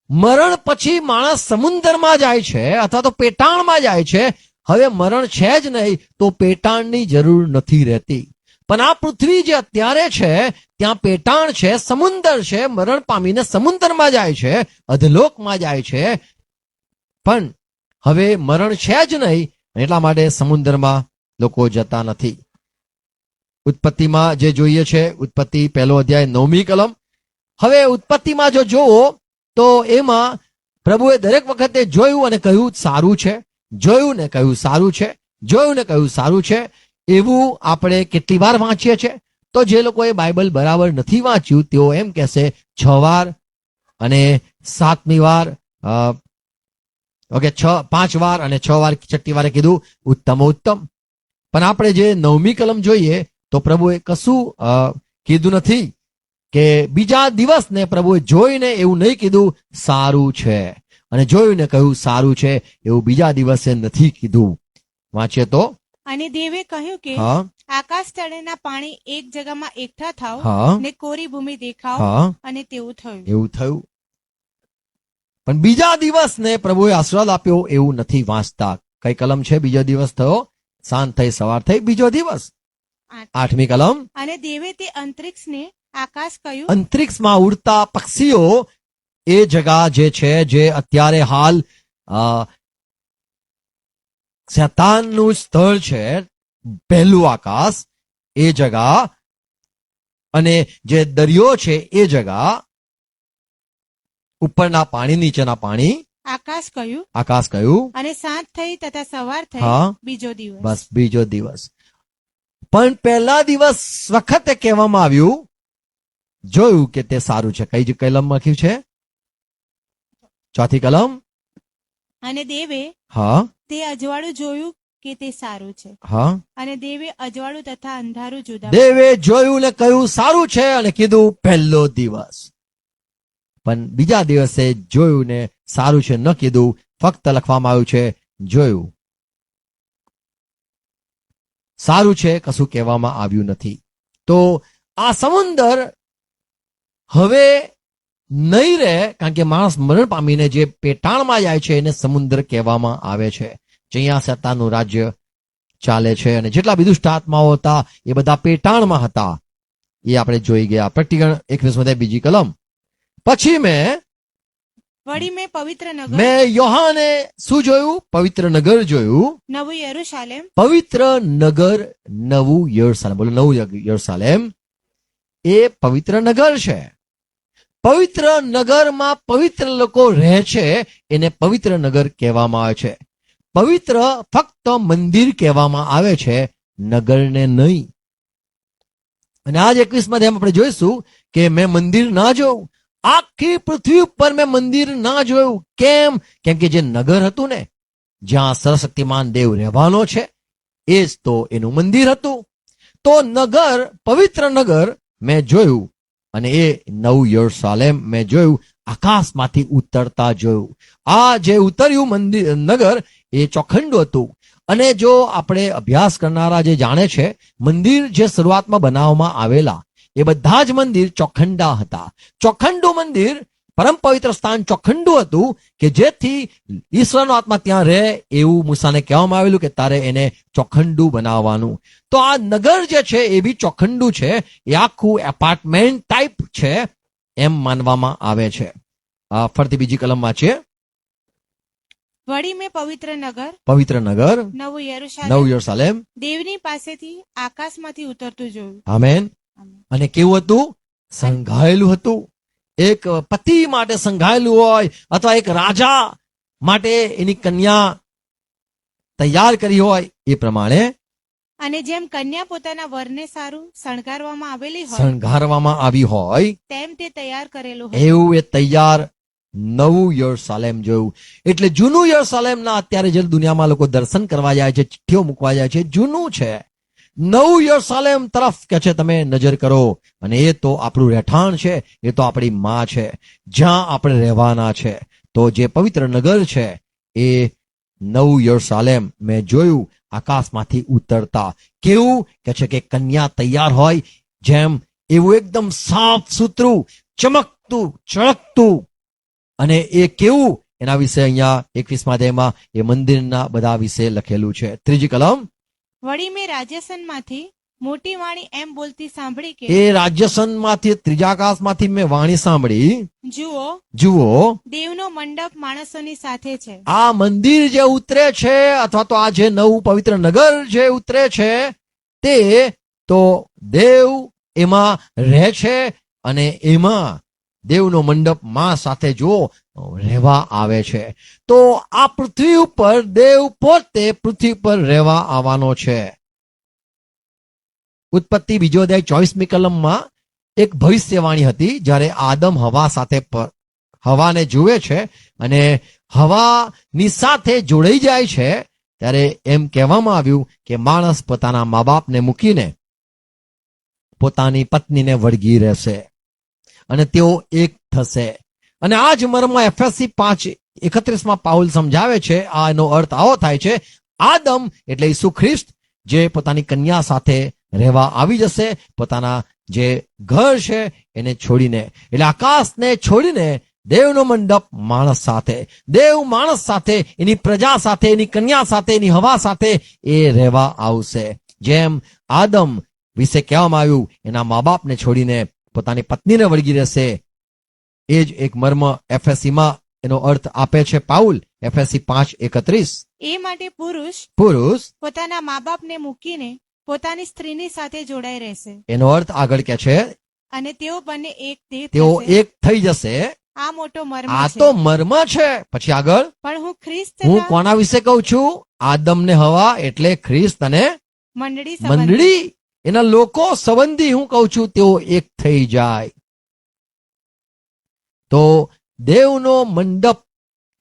મરણ પછી માણસ સમુદ્રમાં જાય છે અથવા તો પેટાણમાં જાય છે. હવે મરણ છે જ નહીં તો પેટાણની જરૂર નથી રહેતી. પણ આ પૃથ્વી જે અત્યારે છે ત્યાં પેટાણ છે, સમુદ્ર છે. મરણ પામીને સમુદ્રમાં જાય છે, અધલોકમાં જાય છે. પણ હવે મરણ છે જ નહીં, એટલા માટે સમુદ્રમાં લોકો જતા નથી. ઉત્પત્તિમાં જે જોઈએ છે, ઉત્પત્તિ 1લો અધ્યાય 9મી કલમ. હવે ઉત્પત્તિમાં જો જોવો તો એમાં પ્રભુએ દરેક વખતે જોયું અને કહ્યું સારું છે, જોયું ને કહ્યું સારું છે, જોયું ને કહ્યું સારું છે. એવું આપણે કેટલી વાર વાંચીએ છીએ? તો જે લોકોએ બાઇબલ બરાબર નથી વાંચ્યું તેઓ એમ કહેશે 6 વાર અને 7મી વાર, ઓકે 5 વાર અને 6 વાર, 6ઠ્ઠી વારે કીધું ઉત્તમ ઉત્તમ. પણ આપણે જે 9મી કલમ જોઈએ તો પ્રભુએ કશું કીધું નથી કે બીજા દિવસને પ્રભુએ જોઈને એવું નહીં કીધું સારું છે, અને જોયું ને કહ્યું સારું છે એવું બીજા દિવસે નથી કીધું. વાંચીએ તો, અને દેવે કહ્યું કે હા આકાશ તળેના પાણી એક જગામાં એકઠા થાવ હા ને કોરી ભૂમિ દેખાવ, હા, અને તેવું થયું. એવું થયું. પણ બીજા દિવસને પ્રભુએ આશીર્વાદ આપ્યો એવું નથી વાંચતા. કઈ કલમ છે? બીજો દિવસ થયો, સાંજ થઈ, સવાર થઈ, બીજો દિવસ. 8મી કલમ, અને દેવે તે અંતરિક્ષને આકાશ કહ્યું. અંતરિક્ષમાં ઉડતા પક્ષીઓ એ જગા જે છે, જે અત્યારે હાલ શેતાનનું સ્થળ છે, પહેલું આકાશ, એ જગા, અને જે દરિયો છે એ જગા, ઉપરના પાણી નીચેના પાણી, આકાશ કહ્યું. આકાશ કહ્યું. અને સાંજ થઈ તથા સવાર થઈ, હા. બીજો દિવસ. બસ બીજો દિવસ. પણ પહેલા દિવસ વખતે કહેવામાં આવ્યું, જોયું કે તે સારું છે. કઈ કલમ લખ્યું છે? 4થી કલમ. અને દેવે હા તે અજવાળું જોયું કે તે સારું છે, હા. અને દેવે અજવાળું તથા અંધારું જુદા. દેવે જોયું ને કહ્યું સારું છે, અને કીધું પહેલો દિવસ. પણ બીજા દિવસે જોયું ને સારું છે ન કીધું, ફક્ત લખવામાં આવ્યું છે જોયું. સારું છે કશું કહેવામાં આવ્યું નથી. તો આ સમુદ્ર હવે નહીં રહે, કારણ કે માણસ મરણ પામીને જે પેટાણમાં જાય છે એને સમુદ્ર કહેવામાં આવે છે. જ્યાં શેતાનનું રાજ્ય ચાલે છે, અને જેટલા બી દુષ્ટ આત્માઓ હતા એ બધા પેટાણમાં હતા. એ આપણે જોઈ ગયા. પ્રકટીકરણ 21 બીજી કલમ. પછી વળી મેં પવિત્ર નગર, મેં યોહાને શું જોયું? પવિત્ર નગર જોયું. નવું યરૂશાલેમ, પવિત્ર નગર, નવું યરૂશાલેમ. બોલો, નવું યરૂશાલેમ એ પવિત્ર નગર છે. પવિત્ર નગરમાં પવિત્ર લોકો રહે છે, એને પવિત્ર નગર કહેવામાં આવે છે. પવિત્ર ફક્ત મંદિર કહેવામાં આવે છે, નગરને નહીં. અને આજ 21 આપણે જોઈશું કે મેં મંદિર ના જોયું. આખી પૃથ્વી ઉપર મેં મંદિર ના જોયું. કેમ? કેમ કે જે નગર હતું ને, જ્યાં સર્વશક્તિમાન દેવ રહેવાનો છે, એ જ તો એનું મંદિર હતું. તો નગર, પવિત્ર નગર મેં જોયું, અને એ નવું યરૂશાલેમ મેં જોયું, આકાશમાંથી ઉતરતા જોયું. આ જે ઉતર્યું મંદિર, નગર, એ ચોખંડું હતું. અને જો આપણે અભ્યાસ કરનારા જે જાણે છે, મંદિર જે શરૂઆતમાં બનાવવામાં આવેલા એ બધા જ મંદિર ચોખંડા હતા. ચોખંડું મંદિર, પરમ પવિત્ર સ્થાન ચોખંડું હતું કે જેથી ઈશ્વરનો આત્મા ત્યાં રહે એવું મૂસાને કહેવામાં આવેલું કે તારે એને ચોખંડું બનાવવાનું. તો આ નગર જે છે એ બી ચોખંડું છે, એ આખું એપાર્ટમેન્ટ ટાઈપ છે એમ માનવામાં આવે છે. ફરતી બીજી કલમ વાંચીએ. વળી મેં પવિત્ર નગર પવિત્ર નગર, નવું યરૂશાલેમ નવું યરૂશાલેમ, દેવની પાસેથી આકાશમાંથી ઉતરતું જોયું. આમેન. અને કેવું હતું? સંઘાયેલું હતું. એક પતિ માટે સંઘાયેલું હોય અથવા એક રાજા માટે એની કન્યા તૈયાર કરી હોય એ પ્રમાણે અને જેમ કન્યા પોતાના વરને સારું શણગારવામાં આવેલી હોય શણગારવામાં આવી હોય તેમ તે તૈયાર કરેલું હોય. એવું એ તૈયાર નવું યરૂશાલેમ જોયું. એટલે જૂનું યરૂશાલેમના અત્યારે જે દુનિયામાં લોકો દર્શન કરવા જાય છે, ચિઠ્ઠીઓ મૂકવા જાય છે, જૂનું છે. નવું યરૂશાલેમ તરફ કે છે તમે નજર કરો, અને એ તો આપણું રહેઠાણ છે, એ તો આપણી માં છે, જ્યાં આપણે રહેવાના છે. તો જે પવિત્ર નગર છે એ નવું યરૂશાલેમ મેં જોયું આકાશમાંથી ઉતરતા. કેવું કે છે કે કન્યા તૈયાર હોય જેમ, એવું એકદમ સાફ સુથરું, ચમકતું, ચળકતું. અને એ કેવું, એના વિશે અહીંયા 21મા અધ્યાયમાં એ મંદિરના બધા વિશે લખેલું છે. ત્રીજી કલમ. વળી મેં રાજ્યસનમાંથી મોટી વાણી એમ બોલતી સાંભળી કે એ રાજ્યસનમાંથી, ત્રીજા આકાશમાંથી મેં વાણી સાંભળી, જુઓ, જુઓ દેવનો મંડપ માણસોની સાથે છે. આ મંદિર જે ઉતરે છે અથવા તો આ જે નવું પવિત્ર નગર જે ઉતરે છે તે તો દેવ એમાં રહે છે, અને એમાં દેવનો મંડપ માં સાથે જો રહેવા આવે છે. તો આ પૃથ્વી ઉપર દેવ પોતે પૃથ્વી પર રહેવા આવવાનો છે. ઉત્પત્તિ બીજો અધ્યાય 24મી કલમમાં એક ભવિષ્યવાણી હતી. જ્યારે આદમ હવા સાથે હવાને જુએ છે અને હવાની સાથે જોડાઈ જાય છે, ત્યારે એમ કહેવામાં આવ્યું કે માણસ પોતાના મા બાપને મૂકીને પોતાની પત્નીને વળગી રહેશે અને તેઓ એક થશે. અને આ જ મર્મ એફએસસી 5:31માં પાઉલ સમજાવે છે. આ એનો અર્થ આવો થાય છે, આદમ એટલે ઈસુ ખ્રિસ્ત જે પોતાની કન્યા સાથે રહેવા આવી જશે, પોતાના જે ઘર છે એને છોડીને. એટલે આકાશને છોડીને દેવનો મંડપ માણસ સાથે, દેવ માણસ સાથે, એની પ્રજા સાથે, એની કન્યા સાથે, એની હવા સાથે એ રહેવા આવશે. જેમ આદમ વિશે કહેવામાં આવ્યું, એના મા બાપને છોડીને પોતાની પત્નીને વળગી રહેશે, એ જ એક મર્મ એફએસસીમાં એનો અર્થ આપે છે પાઉલ. એફએસસી 5:31. એ માટે પુરુષ પોતાના મા બાપને મૂકીને પોતાની સ્ત્રીની સાથે જોડાઈ રહેશે, એનો અર્થ આગળ કે છે અને તેઓ બંને એક દેહ તેઓ થશે. એક થઈ જશે. આ મોટો મર્મ આ છે. તો મર્મ છે. પછી આગળ પણ હું ખ્રિસ્ત હું કોના વિશે કહું છું? આદમ ને હવા એટલે ખ્રિસ્ત અને મંડળી સંબંધી. મંડળી, એના લોકો સંબંધી હું કહું છું, તેઓ એક થઈ જાય. તો દેવનો મંડપ,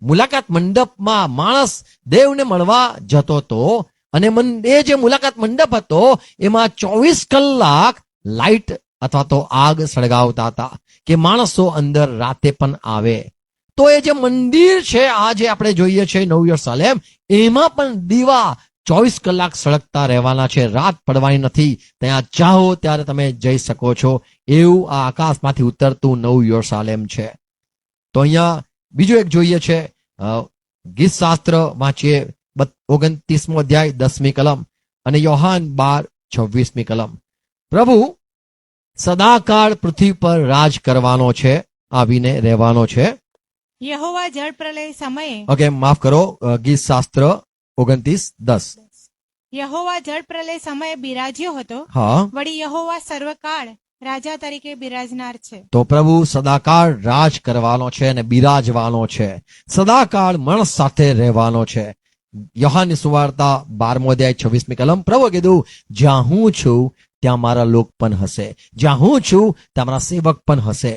મુલાકાત મંડપમાં માણસ દેવને મળવા જતો હતો, અને એ જે મુલાકાત મંડપ હતો એમાં 24 કલાક લાઈટ અથવા તો આગ સળગાવતા હતા કે માણસો અંદર રાતે પણ આવે. તો એ જે મંદિર છે, આ જે આપણે જોઈએ છે નવું યરૂશાલેમ, એમાં પણ દીવા 24 કલાક સળગતા રહેવાના છે, રાત પડવાની નથી. ત્યાં ચાહો ત્યારે તમે જઈ શકો છો. એવું આ આકાશમાંથી ઉતરતું નવું યરૂશાલેમ છે. તો અહીંયા બીજું એક જોઈએ છે, ગીત શાસ્ત્ર વાંચીએ 29મો અધ્યાય 10મી કલમ અને યોહાન 12:26મી કલમ. પ્રભુ સદાકાળ પૃથ્વી પર રાજ કરવાનો છે, આવીને રહેવાનો છે. યહોવા જળ પ્રલય સમયે ઓકે, માફ કરો, ગીત શાસ્ત્ર 29:10. યહોવા જળ પ્રલય સમયે બિરાજ્યો હતો. હા, વળી યહોવા સર્વકાળ રાજા તરીકે બિરાજનાર છે. તો પ્રભુ સદાકાળ રાજ કરવાનો છે અને બિરાજવાનો છે, સદાકાળ માણસ સાથે રહેવાનો છે. યોહાનની સુવાર્તા 12મો અધ્યાય 26મી કલમ. પ્રભુ કીધું, જ્યાં હું છું ત્યાં મારા લોક પણ હશે, જ્યાં હું છું ત્યાં મારા સેવક પણ હશે.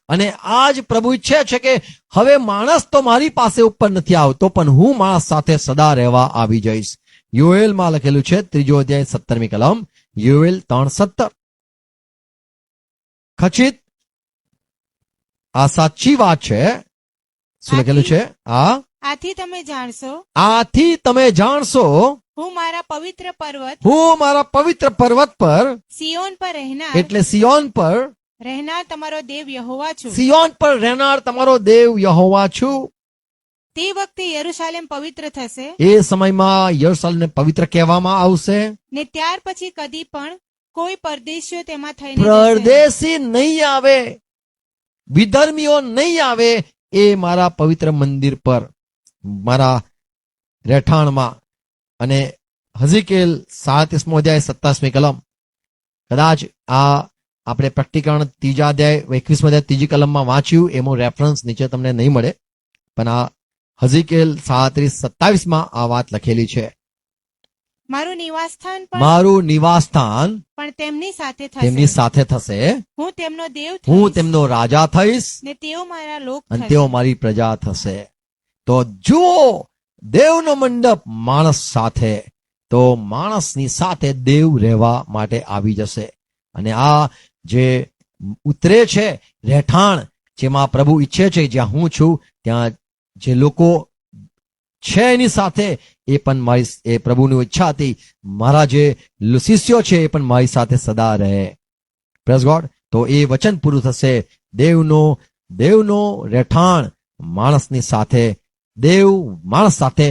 અને આજ પ્રભુ ઈચ્છે છે કે હવે માણસ તો મારી પાસે ઉપર નથી આવતો, પણ હું માણસ સાથે સદા રહેવા આવી જઈશ. યોએલમાં લખેલું છે 3 અધ્યાય 17મી કલમ. યોએલ 3:17. ખચિત આ સાચી વાત છે. શું લખેલું છે? આથી તમે જાણશો આથી તમે જાણશો હું મારા પવિત્ર પર્વત હું મારા પવિત્ર પર્વત પર સિયોન પર રહેનાર એટલે સિયોન પર રહેનાર તમારો દેવ યહોવા છું. સિયોન પર રહેનાર તમારો દેવ યહોવા છું. તે વખતે યરૂશાલેમ પવિત્ર થશે એ સમયમાં યરૂશલેમને પવિત્ર કહેવામાં આવશે. ને ત્યાર પછી કદી પણ કોઈ પરદેશીઓ તેમાં થઈને જશે પરદેશી નહીં આવે, વિધર્મીઓ નહીં આવે. એ મારા પવિત્ર મંદિર પર, મારા રહેઠાણમાં. અને હઝીકેલ 37મો અધ્યાય 27મી કલમ, કદાચ આ આપણે પ્રકટીકરણ 3 અધ્યાય 21મો અધ્યાય 3 કલમમાં વાંચ્યું, એનો રેફરન્સ નીચે તમને નહીં મળે, પણ આ હઝીકેલ 37:27માં આ વાત લખેલી છે. મારું નિવાસસ્થાન પણ મારું નિવાસસ્થાન પણ તેમની સાથે તેમની થશે. સાથે થશે. હું તેમનો દેવ હું થઈશ તેમનો રાજા થઈશ ને તેઓ મારા લોક અને થશે. તેઓ મારી પ્રજા થશે. તો જુઓ, દેવનો મંડપ માણસ સાથે, તો માણસની સાથે દેવ રહેવા માટે આવી જશે. અને આ જે ઉતરે છે રહેઠાણ, જેમાં પ્રભુ ઈચ્છે છે જ્યાં હું છું ત્યાં જે લોકો છે એની સાથે, એ પણ મારી, એ પ્રભુની ઈચ્છા હતી, મારા જે શિષ્યો છે એ પણ મારી સાથે સદા રહે. Praise God. તો એ વચન પૂરું થશે. દેવનો રહેઠાણ માણસની સાથે, દેવ માણસ સાથે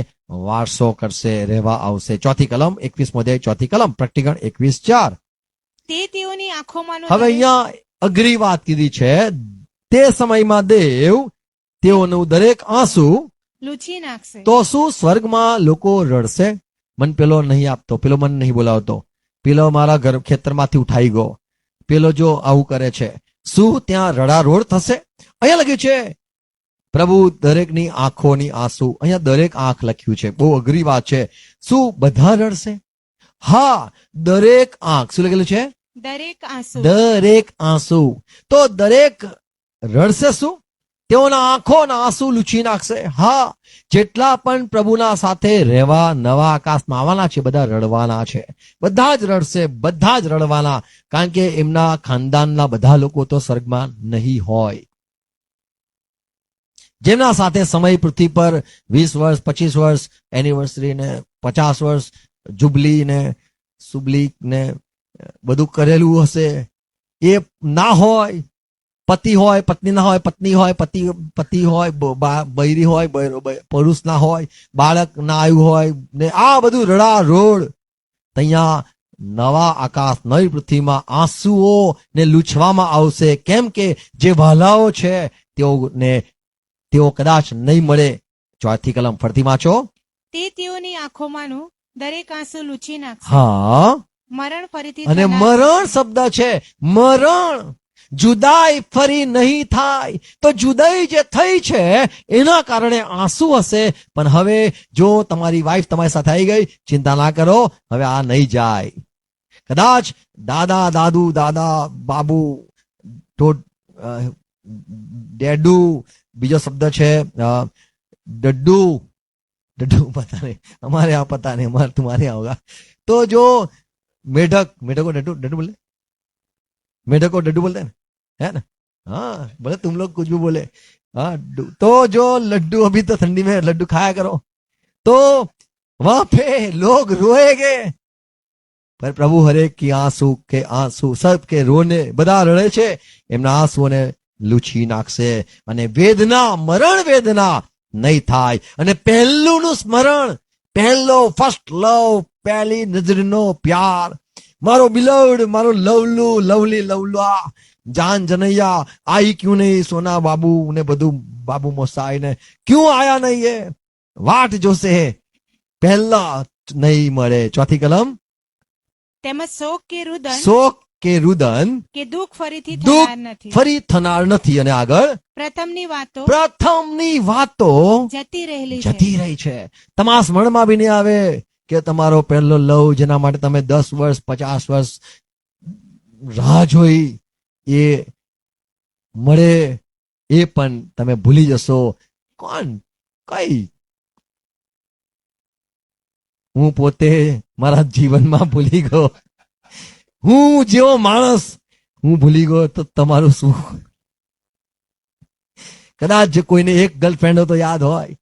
વારસો કરશે, રહેવા આવશે. 4 કલમ 21મો અધ્યાય 4 કલમ, પ્રકટીકરણ 21:4. તે તેઓની આંખોમાંનો હવે અહીંયા અઘરી વાત કીધી છે. તે સમયમાં દેવ તેઓનું દરેક આંસુ, લૂછી નાખશે. તો શું સ્વર્ગમાં લોકો રડશે? મન પેલો નહીં આપતો, પેલો મન નહીં બોલાવતો, પેલો મારા ઘર ખેતરમાંથી ઉઠાઈ ગયો, પેલો જો આવું કરે છે, શું ત્યાં રડારોડ થશે? અહીંયા લખ્યું છે પ્રભુ દરેકની આંખોની આંસુ. અહીંયા દરેક આંખ લખ્યું છે. બહુ અઘરી વાત છે. શું બધા રડશે? હા, દરેક આંખ. શું લખેલું છે? દરેક આંસુ. દરેક આંસુ. તો દરેક રડશે. શું? તેઓના આંખોના આંસુ લૂછી નાખશે. હા, જેટલા પણ પ્રભુના સાથે રહેવા નવા આકાશમાં આવવાના છે, બધા રડવાના છે. બધા જ રડશે, બધા જ રડવાના, કારણ કે એમના ખાનદાનના બધા લોકો તો સ્વર્ગમાં નહીં હોય. જેમના સાથે સમય પૃથ્વી પર 20 વર્ષ, 25 વર્ષ એનિવર્સરી ને 50 વર્ષ જુબલી ને સુબલી ને બધું કરેલું હશે, એ ના હોય. પતિ હોય, પત્ની ના હોય, પત્ની હોય, પતિ હોય, બૈરી હોય, પુરુષ ના હોય, બાળક ના આવ્યું હોય ને આ બધું રડારોડ. ત્યાં નવા આકાશ, નવી પૃથ્વીમાં આંસુઓ ને લૂછવામાં આવશે. કેમ કે જે વહાલાઓ છે તેઓ કદાચ નહીં મળે. 4 કલમ ફરતી વાંચો. તે તેઓની આંખોમાંનું દરેક આંસુ લૂછી નાખશે. હા, મરણ ફરીથી અને થનાર મરણ શબ્દ છે. મરણ, જુદાઈ ફરી નહીં થાય. તો જુદાઈ જે થઈ છે એના કારણે આંસુ હશે. પણ હવે જો તમારી વાઈફ તમારી સાથે આવી ગઈ, ચિંતા ના કરો, હવે આ નહીં જાય. કદાચ દાદા, દાદુ, દાદા, બાબુ, ડેડુ, બીજો શબ્દ છે ડડ્ડુ. પતા નહીં, हमारे यहाँ पता नहीं, हमारे तुम्हारे यहाँ होगा. तो जो मेढक को डड्डू बोले, मेढक को डड्डू बोलते हैं, है ना? हाँ, बोले तुम लोग कुछ भी बोले. हाँ, तो जो लड्डू, अभी तो ठंडी में लड्डू खाया करो, तो वहां पे लोग रोएंगे. पर प्रभु हरेक की आंसू के आंसू, सब के रोने, બધા રડે છે, એમના આંસુઓને લૂછી નાખશે. અને વેદના, મરણ વેદના નહીં થાય. અને પહેલુંનું સ્મરણ, પહેલો ફર્સ્ટ લવ, પહેલી નજરનો પ્યાર, મારો બિલવડ, મારો લવલી લવલા જાન જનૈયા, आई क्यों नहीं सोना बाबू ने બધું, બાબુ મોસાઈ ને क्यों आया नहीं है, વાટ જોશે, પહેલા નહીં મળે. 4 કલમ. તેમજ શોક કે રુદન, શોક કે રુદન, કે દુઃખ ફરીથી દુઃખ થનાર નથી. ફરી થનાર નથી. અને આગળ પ્રથમની વાતો પ્રથમની વાતો જતી રહેલી છે. જતી રહી છે. તમારા સ્મરણમાં બી નહીં આવે કે તમારો પહેલો લવ, જેના માટે તમે 10 વર્ષ 50 વર્ષ રાહ જોઈ, એ મળે, એ પણ તમે ભૂલી જશો. કોણ? કઈ? હું પોતે મારા જીવનમાં ભૂલી ગયો. હું જેવો માણસ હું ભૂલી ગયો, તો તમારું શું? કદાચ કોઈને એક ગર્લફ્રેન્ડ હોય તો યાદ હોય,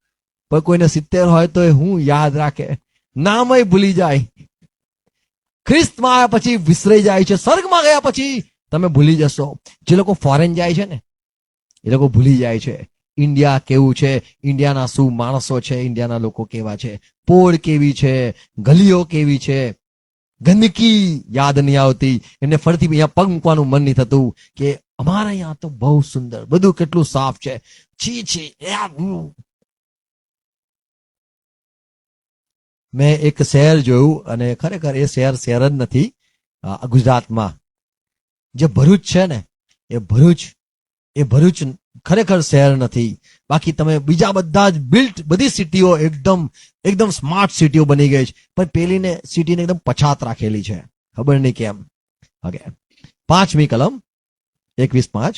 પણ કોઈને 70 હોય તો હું યાદ રાખે. નામય ભૂલી જાય. ખ્રિસ્તમાં આવ્યા પછી વિસરાઈ જાય છે. સ્વર્ગમાં ગયા પછી તમે ભૂલી જશો. જે લોકો ફોરેન જાય છે ને એ લોકો ભૂલી જાય છે ઇન્ડિયા કેવું છે, ઇન્ડિયાના શું માણસો છે, ઇન્ડિયાના લોકો કેવા છે, પોળ કેવી છે, ગલીઓ કેવી છે, ગંદકી યાદ નહીં આવતી. એમને ફરીથી અહીંયા પગ મૂકવાનું મન નહીં થતું કે અમારા અહીંયા તો બહુ સુંદર, બધું કેટલું સાફ છે. છી છી. મેં એક શહેર જોયું અને ખરેખર એ શહેર જ નથી ગુજરાતમાં. જે ભરૂચ છે ને એ ભરૂચ ખરેખર શહેર નથી. બાકી તમે બીજા બધા જ બધી સિટીઓ એકદમ સ્માર્ટ સિટીઓ બની ગઈ છે, પણ પેલીને સિટીને એકદમ પછાત રાખેલી છે. ખબર નહીં કેમ. ઓકે, 5મી કલમ 21:5.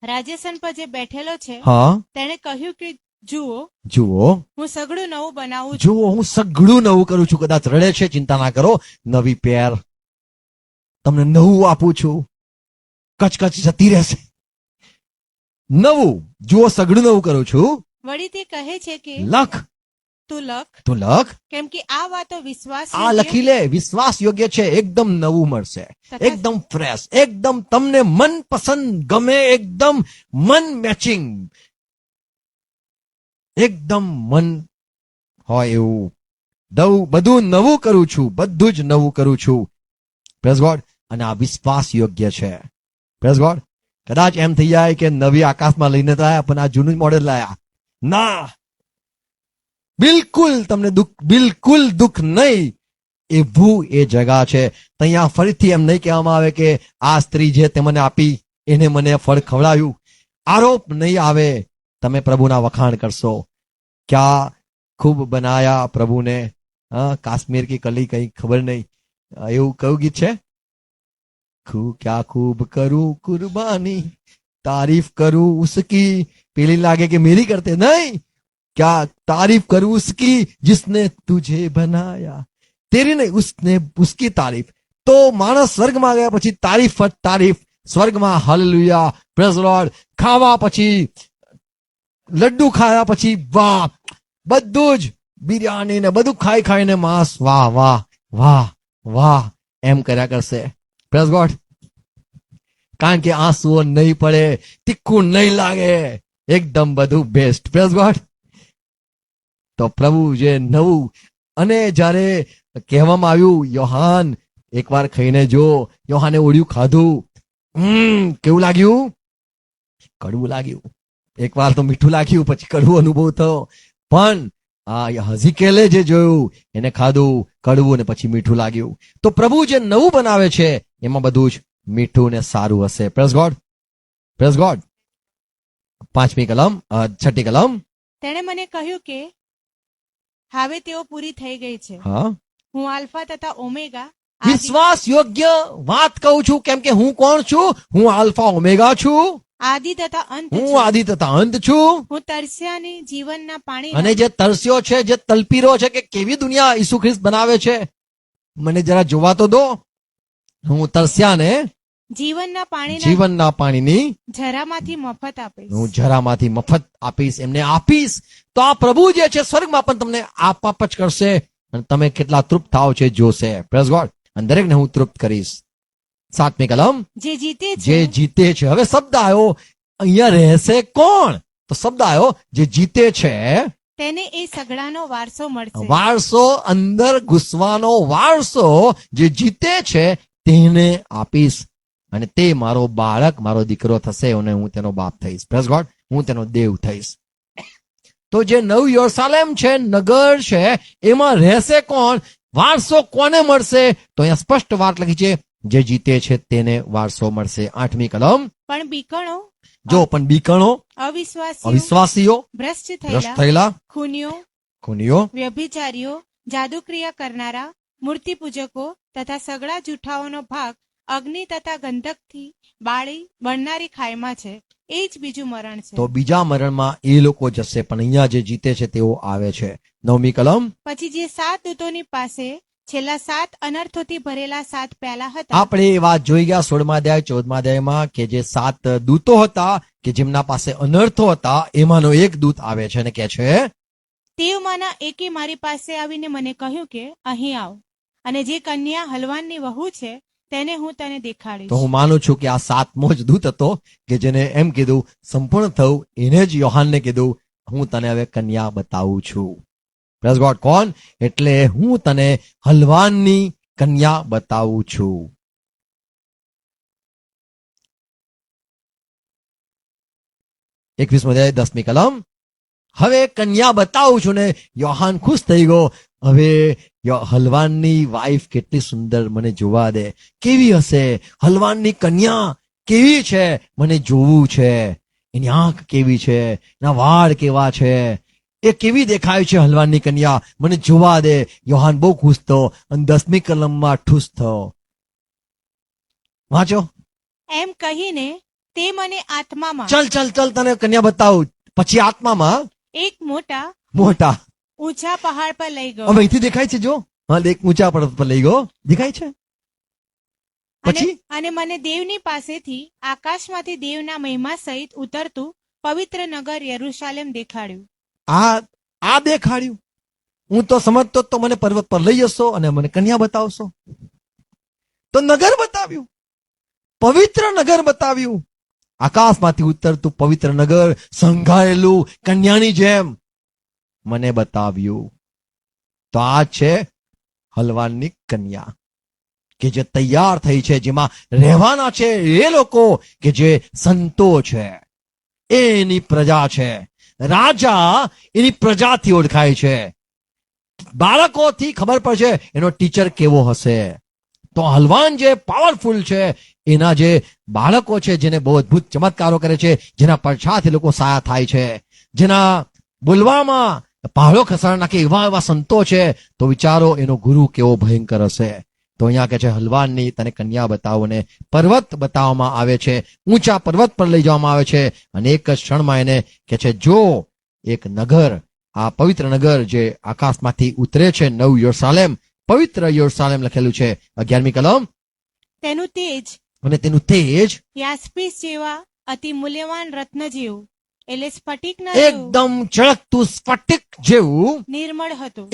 રાજેશન પર જે બેઠેલો છે હા, તેણે કહ્યું કે જુઓ, હું સઘળું નવું બનાવું છું. જુઓ, હું સઘળું નવું કરું છું. કદાચ રડે છે, ચિંતા ના કરો. નવી પેર તમને નવું આપું છું. કચકચ જતી રહેશે. નવું જુઓ, સઘળું નવું કરું છું. વળી તે કહે છે કે લખ, તું તું લખ. કેમ કે આ વાતો વિશ્વાસ આ લખી લે, વિશ્વાસ યોગ્ય છે. એકદમ નવું મળશે, એકદમ ફ્રેશ, એકદમ તમને મનપસંદ ગમે, એકદમ મન મેચિંગ, એકદમ મન હોય એવું. બધું નવું કરું છું, બધું જ નવું કરું છું. Praise God. અને આ વિશ્વાસ યોગ્ય છે. Praise God. કદાચ એમ થઈ જાય કે નવી આકાશમાં લઈને તો આયા પણ આ જૂનું મોડેલ લાયા. ના, તમને બિલકુલ દુઃખ નહીં. એવું એ જગા છે. ત્યાં ફરીથી એમ નહીં કહેવામાં આવે કે આ સ્ત્રી જે તે મને આપી એને મને ફળ ખવડાવ્યું. આરોપ નહીં આવે. તમે પ્રભુના વખાણ કરશો. ક્યાં ખૂબ બનાયા પ્રભુને. કાશ્મીર કી કલી કઈ ખબર નહીં, એવું કયું ગીત છે? ક્યાં ખૂબ કરું કુરબાની, તારીફ કરું ઉસકી. પેલી લાગે કે મેરી કરતે નહીં. क्या तारीफ करूं उसकी जिसने तुझे बनाया, तेरी नहीं, उसने उसकी तारीफ. तो मानस स्वर्गમાં ગયા પછી તારીફ જ તારીફ. સ્વર્ગમાં હાલેલુયા, પ્રેઝ લોર્ડ. ખાવા પછી, લડ્ડુ ખાયા પછી વાહ, બધું જ બિરયાની ને બધું ખાઈને માંસ, વાહ વાહ વાહ વાહ એમ કર્યા કરશે. Praise God. કારણ કે આંસુઓ નહીં પડે, તીખું નહીં લાગે, એકદમ બધું બેસ્ટ. Praise God. તો પ્રભુ જે નવું. અને જ્યારે કહેવામાં આવ્યું યોહાન એકવાર ખાઈને જો, યોહાને ઓળિયું ખાધું, કેવું લાગ્યું? કડવું લાગ્યું. એકવાર તો મીઠું લાગ્યું, પછી કડવું અનુભવ થયો. પણ આ હઝીકેલે જે જોયું એને ખાધું કડવું ને પછી મીઠું લાગ્યું. તો પ્રભુ જે નવું બનાવે છે એમાં બધું જ મીઠું ને સારું હશે. Praise God. Praise God. 6મી કલમ. તેણે મને કહ્યું કે હવે તેઓ પૂરી થઈ ગઈ છે. હા, હું આલ્ફા તથા ઓમેગા, વિશ્વાસ યોગ્ય વાત કહું છું. કેમ કે હું કોણ છું? હું આલ્ફા ઓમેગા છું. આદિ તથા અંત હું છું. આદિ તથા અંત છું. હું તરસ્યાની જીવનના પાણી, અને જે તરસ્યો છે, જે તલપી રહ્યો છે કે કેવી દુનિયા ઈસુ ખ્રિસ્ત બનાવે છે, મને જરા જોવા તો દો. હું તરસ્યાને જીવનના પાણીની જરામાંથી મફત આપીશ. હું જરામાંથી મફત આપીશ, એમને આપીશ. તો આ પ્રભુ જે છે સ્વર્ગમાં પણ તમને આપ જ કરશે. અને તમે કેટલા તૃપ્ત થાવ છે જોશે. Praise God. અને દરેકને હું તૃપ્ત કરીશ. 7મી કલમ. જે જીતે છે. હવે શબ્દ આવ્યો, અહીંયા રહેશે કોણ? તો શબ્દ આવ્યો જે જીતે છે તેને એ સગડાનો વારસો મળશે. વારસો, અંદર ઘૂસવાનો વારસો. જે જીતે છે તેને આપીશ. અને તે મારો બાળક, મારો દીકરો થશે અને હું તેનો બાપ થઈશ. Praise God. હું તેનો દેવ થઈશ. તો જે નવું યરુશલેમ છે, નગર છે, એમાં રહેશે કોણ? વારસો કોને મળશે? તો અહીંયા સ્પષ્ટ વાત લખી છે, જે જીતે છે તેને વારસો મળશે. 8મી કલમ. પણ બીકણો, અવિશ્વાસીઓ, ભ્રષ્ટ થયેલા, ખૂનીઓ, વ્યભિચારીઓ, જાદુક્રિયા કરનારા, મૂર્તિ પૂજકો તથા સગળા જૂઠાઓનો ભાગ અગ્નિ તથા ગંધકથી બળનારી ખાઈમાં છે. એ જ બીજું મરણ છે. તો બીજા મરણમાં એ લોકો જશે, પણ અહીંયા જે જીતે છે તેઓ આવે છે. 9મી કલમ. પછી જે 7 દૂતોની પાસે છેલ્લા 7 અનર્થોથી ભરેલા 7 પ્યાલા હતા. આપણે એ વાત જોઈ ગયા 16મા અધ્યાય 14મા અધ્યાયમાં કે જે 7 દૂતો હતા કે જેમના પાસે અનર્થો હતા, એમાંનો એક દૂત આવે છે અને કહે છે તેઓમાંના એકે મારી પાસે આવીને મને કહ્યું કે અહીં આવ, અને જે કન્યા હલવાનની વહુ છે તેને હું તને તો દેખાડીશ. હું માનું છું કે આ સાતમો જ દૂત હતો કે જેને એમ કીધું સંપૂર્ણ થયું. એને જ યોહાનને કીધું હું તને હવે કન્યા બતાવું છું. Praise God. કોણ? એટલે હું તને હલવાનની કન્યા બતાવું છું. 21 અધ્યાય 10મી કલમ. હવે કન્યા બતાવું છું ને યોહાન ખુશ થઈ ગયો. હવે હલવાનની વાઈફ કેટલી સુંદર મને જોવા દે. કેવી હશે હલવાનની કન્યા? કેવી છે મને જોવું છે. એની આંખ કેવી છે, એના વાળ કેવા છે, એ કેવી દેખાય છે હલવાનની કન્યા, મને જોવા દે. યોહાન બહુ ખુશ થયો અને 10મી કલમમાં ઠુસ થયો. વાંચો. એમ કહીને તે મને આત્મામાં ચલ ચલ ચલ તને કન્યા બતાવું. પછી આત્મામાં એક મોટા મોટા ઊંચા પહાડ પર લઈ ગયો. હવે અહીંથી દેખાય છે. જો હા, એક ઊંચા પર્વત પર લઈ ગયો. દેખાય છે. પછી અને મને દેવની પાસેથી આકાશમાંથી દેવના મહિમા સહિત ઉતરતું પવિત્ર નગર યરૂશાલેમ દેખાડ્યું. આ દેખાડ્યું. હું તો સમજતો તો મને પર્વત પર લઈ જશો અને મને કન્યા બતાવશો. તો નગર બતાવ્યું, પવિત્ર નગર બતાવ્યું. આકાશમાંથી ઉતરતું પવિત્ર નગર સંઘાયેલું કન્યાની જેમ મને બતાવ્યું. તો આ છે હલવાનની કન્યા કે જે તૈયાર થઈ છે, જેમાં રહેવાના છે એ લોકો કે જે સંતો છે, એની પ્રજા છે. રાજા એની પ્રજાથી ઓળખાય છે. બાળકોથી ખબર પડશે એનો ટીચર કેવો હશે. તો હલવાન જે પાવરફુલ છે, એના જે બાળકો છે જેને બહુ અદભુત ચમત્કારો કરે છે, જેના પડછાથી લોકો સાયા થાય છે, જેના બોલવામાં પહાડો ખસેડી નાખે એવા એવા સંતો છે, તો વિચારો એનો ગુરુ કેવો ભયંકર હશે. તો અહીંયા કે છે હલવાનની તને કન્યા બતાવો ને પર્વત બતાવવામાં આવે છે. ઊંચા પર્વત પર લઈ જવામાં આવે છે અને એક જ ક્ષણમાં એને કે છે જો એક નગર, આ પવિત્ર નગર જે આકાશમાંથી ઉતરે છે, નવું યરૂશાલેમ, પવિત્ર યરૂશાલેમ લખેલું છે 11મી કલમ. તેનું તેજ અને તેનું તેજ યાસ્પીસ જેવા અતિ મૂલ્યવાન રત્ન જેવું, એટલે સ્ફટિકના જેવું એકદમ ચળકતું સ્ફટિક જેવું. નિર્મળ હતું.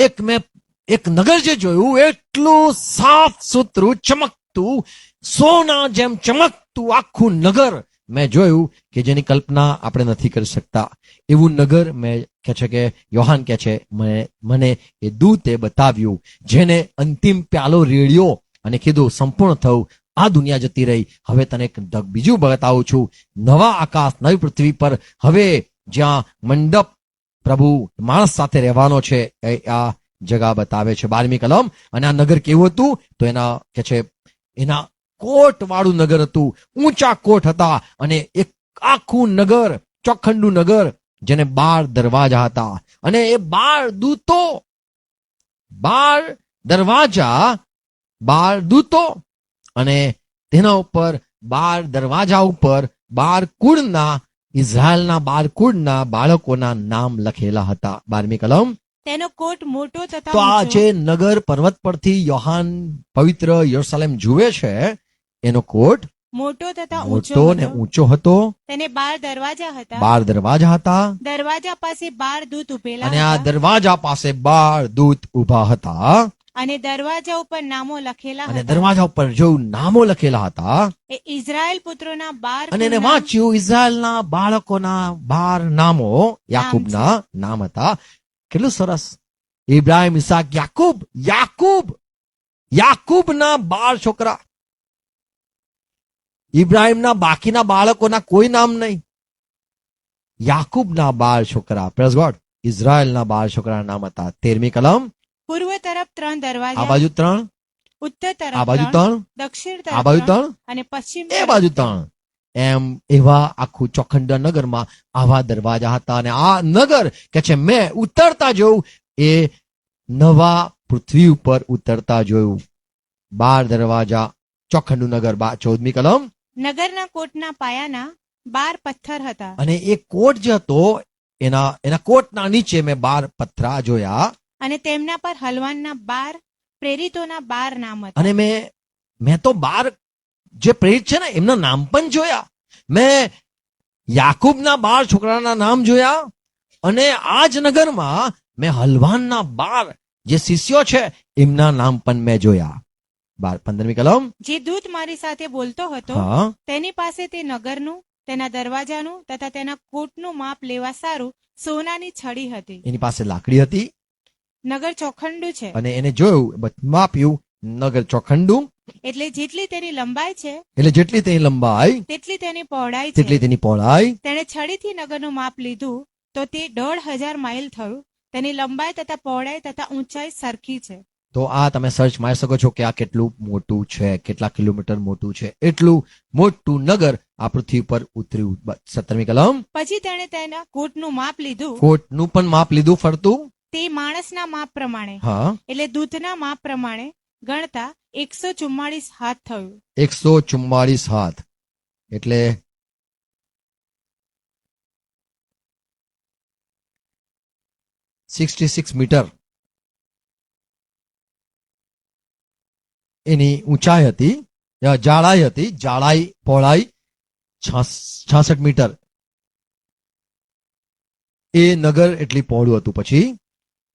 એક નગર જે જોયું એટલું સાફ સુથરું ચમકતું, સોના જેમ ચમકતું આખું નગર મેં જોયું કે જેની કલ્પના આપણે નથી કરી શકતા. એવું નગર મેં કે છે કે યોહાન કે છે મને એ દૂતે બતાવ્યું, જેને અંતિમ પ્યાલો રેડ્યો અને કીધું સંપૂર્ણ થયું. આ દુનિયા જતી રહી, હવે તને એક બીજું બતાવું છું. નવા આકાશ નવી પૃથ્વી પર હવે જ્યાં મંડપ પ્રભુ માણસ સાથે રહેવાનો છે, આ જગા બતાવે છે 12મી કલમ. અને આ નગર કેવું હતું? તો એના કે છે એના કોટ વાળું નગર હતું. ઊંચા કોટ હતા અને એક આખું નગર, ચોખંડું નગર, જેને 12 દરવાજા હતા. અને એ 12 દૂતો, 12 દરવાજા, 12 દૂતો, અને તેના ઉપર 12 દરવાજા ઉપર 12 કુળના, ઇઝરાયલના 12 કુળના બાળકોના નામ લખેલા હતા. 12મી કલમ. તેનો કોટ મોટો તથા તો આ ઊંચો. જે નગર પર્વત પરથી યોહાન પવિત્ર યરૂશાલેમ જુએ છે, એનો કોટ મોટો તથા મોટો ને હતો. ઊંચો હતો. તેને 12 દરવાજા હતા. 12 દરવાજા હતા. દરવાજા પાસે 12 દૂત ઉભેલા અને આ હતા. દરવાજા પાસે 12 દૂત ઉભા હતા. અને દરવાજા ઉપર નામો લખેલા અને હતા. દરવાજા ઉપર જો નામો લખેલા હતા. એ ઇઝરાયલ પુત્રોના 12 અને એને કુળના વાંચ્યું, ઇઝરાયલના બાળકોના 12 નામો યાકૂબના નામ હતા. કેટલું સરસ! ઇબ્રાહિમ, ઇસાક, યાકૂબના 12 છોકરા. ઇબ્રાહિમના બાકીના બાળકોના કોઈ નામ નહીં. યાકૂબના 12 છોકરા. Praise God. ઇઝરાયલના 12 છોકરાના નામ હતા. 13મી કલમ. પૂર્વ તરફ 3 આ દરવાજા, બાજુ 3, ઉત્તર તરફ આ બાજુ 3, 3, દક્ષિણ આ તરફ બાજુ 3 3, અને પશ્ચિમ એ તરફ બાજુ 3. 3. એમ એવા આખું ચોખંડા નગરમાં આવા દરવાજા હતા. અને આ નગર કે છે મેં ઉતરતા જોયું, એ નવા પૃથ્વી ઉપર ઉતરતા જોયું. 12 દરવાજા, ચોખંડું નગર. 14મી કલમ. નગરના કોટના પાયાના 12 પથ્થર હતા. અને એ કોટ જે હતો, એના કોટના નીચે મેં 12 પથરા જોયા. અને તેમના પર હલવાનના 12 પ્રેરિતોના 12 નામ હતા. અને મેં તો 12 જે પ્રેરિત છે ને એમના નામ પણ જોયા. મેં યાકૂબના 12 છોકરાના નામ જોયા. અને આ જ નગરમાં મેં હલવાનના 12 જે શિષ્યો છે એમના નામ પણ મેં જોયા. 15મી કલમ. જે દૂત મારી સાથે બોલતો હતો હા, તેની પાસે તે નગરનું, તેના દરવાજાનું તથા તેના કોટનું માપ લેવા સારું સોનાની છડી હતી. એની પાસે લાકડી હતી નગર ચોખંડું છે, અને એને જોયું, માપ્યું, નગર ચોખંડું, એટલે જેટલી તેની લંબાઈ છે એટલે જેટલી તેની લંબાઈ તેટલી તેની પહોળાઈ તેટલી છે. તેની પહોળાઈ. તેણે છડીથી નગરનું માપ લીધું તો તે 1,500 માઇલ થયું. તેની લંબાઈ તથા પહોળાઈ તથા ઊંચાઈ સરખી છે. તો આ તમે સર્ચ મારી શકો છો કે આ કેટલું મોટું છે, કેટલા કિલોમીટર મોટું છે. એટલું મોટું નગર આ પૃથ્વી પર ઉતર્યું. 17મી કલમ. પછી તેણે તેના કોટનું માપ લીધું, કોટનું પણ માપ લીધું ફરતું. તે માણસના માપ પ્રમાણે હા, એટલે દૂતના માપ પ્રમાણે ગણતા 144 હાથ થયું. 144 હાથ એટલે 66 મીટર એની ઊંચાઈ હતી, જાડાઈ હતી. જાડાઈ પહોળાઈ 66 મીટર. એ નગર એટલી પહોળું હતું. પછી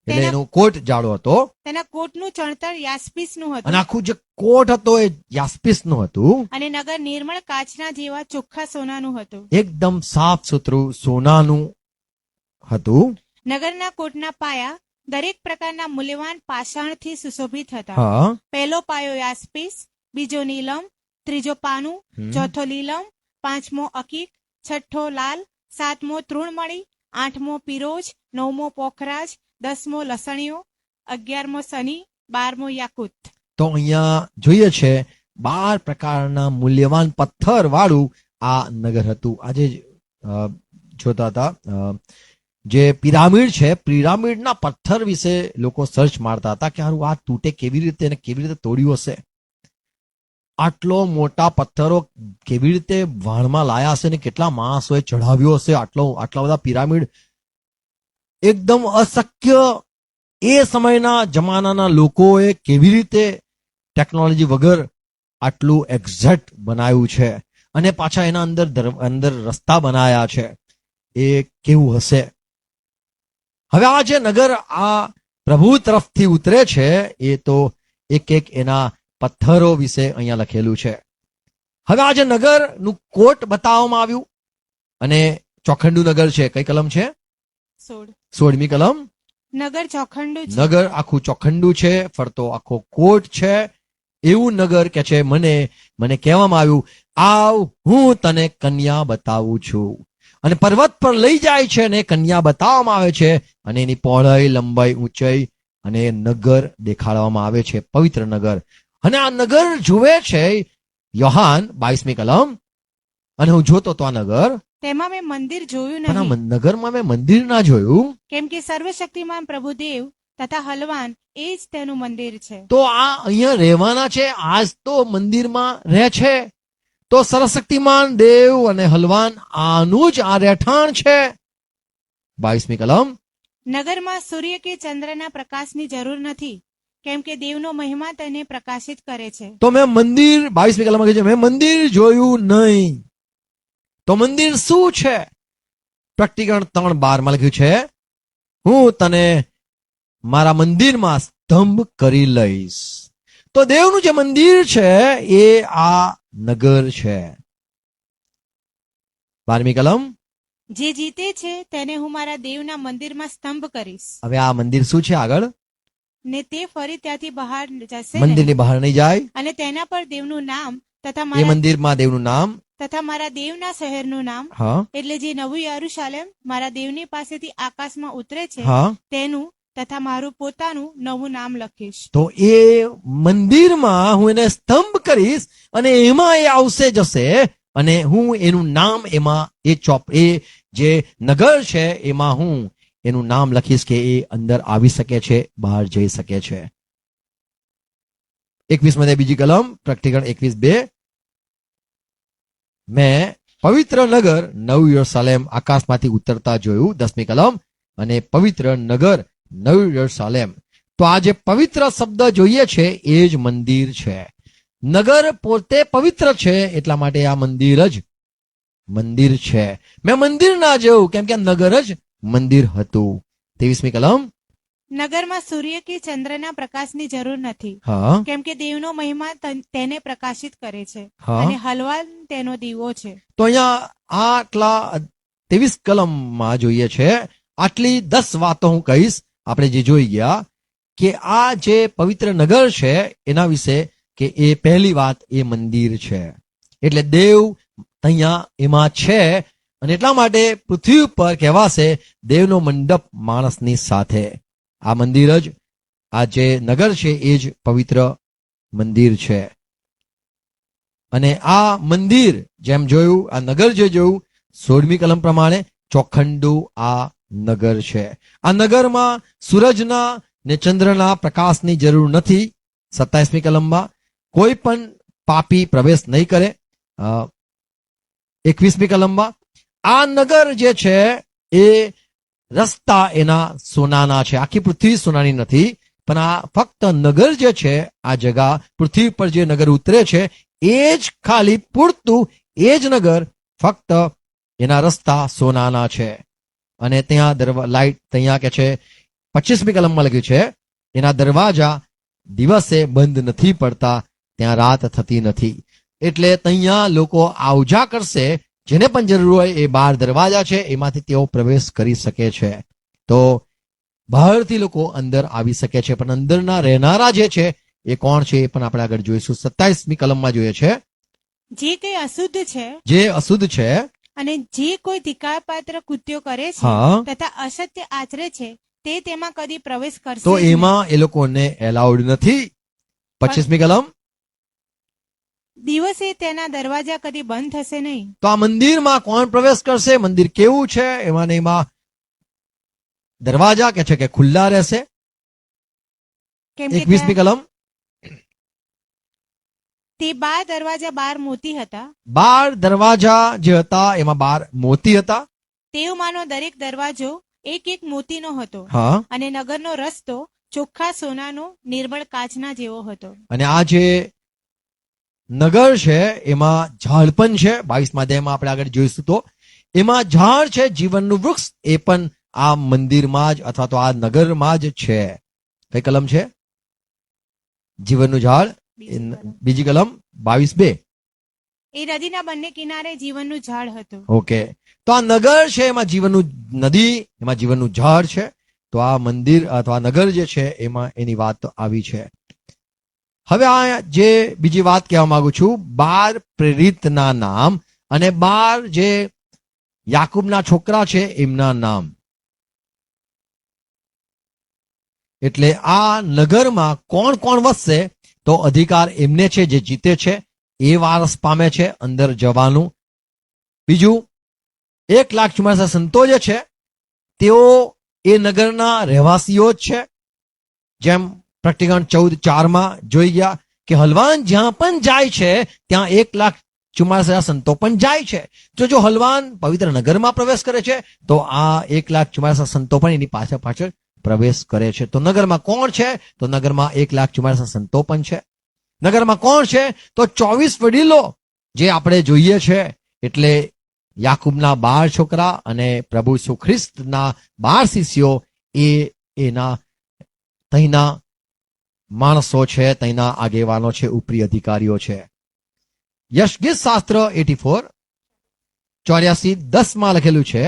એટલે તેના- એનો કોટ જાડો હતો, તેના કોટનું ચણતર યાસ્પીસનું અને હતું આખું જે કોટ હતો એ યાસ્પિસ નું હતું. અને નગર નિર્મળ કાચના જેવા ચોખ્ખા સોનાનું હતું. એકદમ સાફ સુથરું સોનાનું હતું. નગરના કોટના પાયા દરેક પ્રકારના મૂલ્યવાન પાષાણથી સુશોભિત હતા. હા, પહેલો પાયો યાસ્પીસ, બીજો નીલમ, ત્રીજો પાનું, હમ. ચોથો લીલમ, પાંચમો અકીક, છઠ્ઠો લાલ, સાતમો તૃણમણી, આઠમો પિરોજ, નવમો પોખરાજ, 10મો લસણીઓ, 11મો સની, 12મો યાકુત. તો અહીંયા જોઈએ છે 12 પ્રકારના મૂલ્યવાન પથ્થર વાળું આ નગર હતું. આજે જોતા હતા જે પિરામિડ છે, પિરામિડના પથ્થર વિશે લોકો સર્ચ મારતા હતા કે હારું આ તૂટે કેવી રીતે અને કેવી રીતે તોડ્યું હશે. આટલો મોટા પથ્થરો કેવી રીતે વાણમાં લાયા હશે ને કેટલા માણસોએ ચઢાવ્યો હશે. આટલા બધા પિરામિડ એકદમ અશક્ય. એ સમયના જમાનાના લોકોએ કેવી રીતે ટેકનોલોજી વગર આટલું એક્ઝેક્ટ બનાવ્યું છે, અને પાછા એના અંદર રસ્તા બનાયા છે. એ કેવું હશે. હવે આ જે નગર આ પ્રભુ તરફથી ઉતરે છે એ તો એક એક એના પથ્થરો વિશે અહીંયા લખેલું છે. હવે આ જે નગરનું કોટ બતાવવામાં આવ્યું, અને ચોખંડું નગર છે. કઈ કલમ છે? 16મી કલમ. નગર ચોખંડું છે, નગર આખું ચોખંડું છે, ફરતો આખો કોટ છે. એવું નગર કે છે મને કહેવામાં આવ્યું, આવ હું તને કન્યા બતાવું છું. અને પર્વત પર લઈ જાય છે અને કન્યા બતાવવામાં આવે છે, અને એની પહોળાઈ, લંબાઈ, ઊંચાઈ, અને નગર દેખાડવામાં આવે છે, પવિત્ર નગર. અને આ નગર જુએ છે યોહાન 22મી કલમ. અને હું જોતો તો આ નગર, તેમાં મેં મંદિર જોયું પણ આ નહીં, નગરમાં મેં મંદિર ના જોયું. કેમ કે સર્વશક્તિમાન પ્રભુ દેવ તથા હલવાન એ જ તેનું મંદિર છે. તો આ અહીંયા રહેવાના છે, આજ તો મંદિરમાં રહે છે. તો સર્વશક્તિમાન દેવ અને હલવાન આનું જ આ રહેઠાણ છે. 22મી કલમ. નગરમાં સૂર્ય કે ચંદ્રના પ્રકાશની જરૂર નથી, કેમ કે દેવનો મહિમા તેને પ્રકાશિત કરે છે. તો મેં મંદિર 22મી કલમમાં કહે છે મેં મંદિર જોયું નહીં. તો મંદિર શું છે? પ્રકટીકરણ 3:12 લખ્યું છે, હું તને મારા મંદિરમાં સ્તંભ કરી લઈશ. તો દેવનું જે મંદિર છે એ આ નગર છે. 12મી કલમ. જે જીતે છે તેને હું મારા દેવના મંદિરમાં સ્તંભ કરીશ, હવે આ મંદિર શું છે આગળ? ને તે ફરી ત્યાંથી બહાર જશે મંદિરની નહીં. બહાર નહીં જાય. અને તેના પર દેવનું નામ તથા એ મારા મંદિરમાં દેવનું નામ. મારા દેવના શહેરનું નામ, હા, એટલે જે નવું યરુશાલેમ મારા દેવની પાસેથી આકાશમાં ઉતરે છે હા. તેનું તથા મારું પોતાનું નવું નામ લખીશ. તો એ મંદિરમાં હું એને સ્તંભ કરીશ, અને એમાં એ આવશે જશે, અને હું એનું નામ એમાં એ જે નગર છે એમાં હું એનું નામ લખીશ કે એ અંદર આવી શકે છે, બહાર જઈ શકે છે. 21 બીજી કલમ, પ્રકટીકરણ 21:2. મેં પવિત્ર નગર નવું યરુશલેમ આકાશમાંથી ઉતરતા જોયું. 10મી કલમ. અને પવિત્ર નગર નવું યરુશલેમ. તો આ જે પવિત્ર શબ્દ જોઈએ છે એ જ મંદિર છે. નગર પોતે પવિત્ર છે, એટલા માટે આ મંદિર જ મંદિર છે. મેં મંદિર ના જોયું, કેમ કે નગર જ મંદિર હતું. 23મી કલમ. નગરમાં સૂર્ય કે ચંદ્રના પ્રકાશની જરૂર નથી, હા કેમ કે દેવનો મહિમા તેને પ્રકાશિત કરે છે હા. અને હલવાન તેનો દીવો છે. તો અહીંયા આટલા 23 કલમમાં જોઈએ છે, આટલી 10 વાતો હું કહીશ. આપણે જે જોઈ ગયા કે આ જે પવિત્ર નગર છે એના વિશે, કે એ પહેલી વાત એ મંદિર છે. એટલે દેવ અહીંયા એમાં છે, અને એટલા માટે પૃથ્વી ઉપર કહેવાશે દેવનો મંડપ માણસની સાથે. આ મંદિર જ, આ જે નગર છે એ જ પવિત્ર મંદિર છે. અને આ મંદિર જેમ જોયું, આ નગર જે જોયું 16મી કલમ પ્રમાણે ચોખંડું આ નગર છે. આ નગરમાં સૂરજના ને ચંદ્રના પ્રકાશની જરૂર નથી. 27મી કલમમાં કોઈ પણ પાપી પ્રવેશ નહીં કરે. 21મી કલમમાં આ નગર જે છે એ રસ્તા એના સોનાના છે. આખી પૃથ્વી સોનાની નથી, પણ આ ફક્ત નગર જે છે, આ જગા પૃથ્વી પર જે નગર ઉતરે છે એ જ ખાલી પૂરતું, એ જ નગર ફક્ત એના રસ્તા સોનાના છે. અને ત્યાં લાઈટ, ત્યાં કે છે 25મી કલમમાં લખ્યું છે એના દરવાજા દિવસે બંધ નથી પડતા, ત્યાં રાત થતી નથી. એટલે ત્યાં લોકો આવજા કરશે, જેને પણ જરૂર હોય એ બાર દરવાજા છે એમાંથી તેઓ પ્રવેશ કરી શકે છે. તો બહારથી લોકો અંદર આવી શકે છે, પણ અંદરના રહેનારા જે છે એ કોણ છે એ પણ આપણે આગળ જોઈશું. 27મી કલમમાં જોઈએ છે, જે કંઈ અશુદ્ધ છે જે અશુદ્ધ છે, અને જે કોઈ ધિક્કારપાત્ર કૃત્યો કરે છે હા, તથા અસત્ય આચરે છે તે તેમાં કદી પ્રવેશ કરશે તો જ નહીં. એમાં એ લોકોને એલાઉડ નથી. 25મી કલમ, દિવસે તેના દરવાજા કદી બંધ થશે નહીં. તો આ મંદિરમાં કોણ પ્રવેશ કરશે? મંદિર કેવું છે? એમાં ને એમાં દરવાજા કે છે કે ખુલ્લા રહેશે. કેમ કે 21મી કલમ, તે 12 દરવાજા 12 મોતી હતા. 12 દરવાજા જે હતા એમાં 12 મોતી હતા. તેઓમાંનો દરેક દરવાજો એક એક મોતીનો હતો, હા, અને નગરનો રસ્તો ચોખ્ખા સોનાનો નિર્મળ કાચના જેવો હતો. અને આ જે નગર છે એમાં ઝાડ પણ છે. 22મા અધ્યાયમાં આપણે આગળ જોઈશું તો એમાં ઝાડ છે, જીવનનું વૃક્ષ, એ પણ આ મંદિરમાં જ અથવા તો આ નગરમાં જ છે. કઈ કલમ છે? જીવનનું ઝાડ. બીજી કલમ 22:2. એ નદીના બંને કિનારે જીવનનું ઝાડ હતું. ઓકે, તો આ નગર છે એમાં જીવનનું નદી, એમાં જીવનનું ઝાડ છે. તો આ મંદિર અથવા નગર જે છે એમાં એની વાત આવી છે. હવે આ જે બીજી વાત કહેવા માંગુ છું, 12 પ્રેરિતના નામ અને 12 જે યાકૂબના છોકરા છે એમના નામ. એટલે આ નગરમાં કોણ કોણ વસશે? તો અધિકાર એમને છે જે જીતે છે, એ વારસ પામે છે અંદર જવાનું. બીજું 1,44,000 સંતો જે છે તેઓ એ નગરના રહેવાસીઓ જ છે. જેમ પ્રકટીકરણ 14:4 જોઈ ગયા કે હલવાન જ્યાં પણ જાય છે ત્યાં 1,44,000 સંતો પણ જાય છે. જો હલવાન પવિત્ર નગરમાં પ્રવેશ કરે છે તો આ 1,44,000 સંતો પણ એની પાછળ પાછળ પ્રવેશ કરે છે. તો નગરમાં કોણ છે? તો નગરમાં 1,44,000 સંતો પણ છે. નગરમાં કોણ છે? તો 24 વડીલો જે આપણે જોઈએ છે. એટલે યાકૂબના 12 છોકરા અને પ્રભુ ઈસુ ખ્રિસ્તના 12 શિષ્યો, એ એના તહીંના માણસો છે, તહીંના આગેવાનો છે, ઉપરી અધિકારીઓ છે. યશગીત શાસ્ત્ર 84:10 લખેલું છે,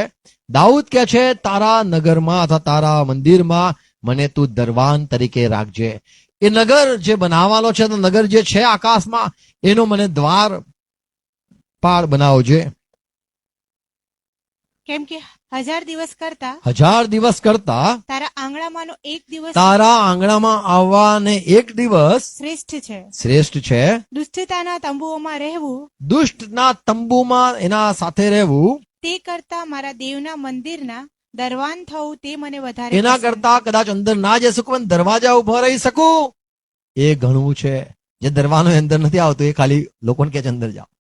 દાઉદ કહે છે તારા નગરમાં અથવા તારા મંદિરમાં મને તું દરવાન તરીકે રાખજે. એ નગર જે બનાવવાનો છે, તો નગર જે છે આકાશમાં એનો મને દ્વાર પાળ બનાવજે. કેમ કે 1000 દિવસ કરતા 1000 દિવસ કરતા તારા આંગણામાંનો એક દિવસ તારા આંગણામાં આવવાને એક દિવસ શ્રેષ્ઠ છે. શ્રેષ્ઠ છે. દુષ્ટતાના તંબુઓમાં રહેવું દુષ્ટના તંબુમાં એના સાથે રહેવું તે કરતા મારા દેવના મંદિરના દરવાન થવું તે મને વધારે એના પસંદ. કરતા કદાચ અંદર ના જઈ શકું પણ દરવાજા ઉભા રહી શકું એ ઘણું છે. જે દરવાનો અંદર નથી આવતો એ ખાલી લોકોને કે છે અંદર જાઓ.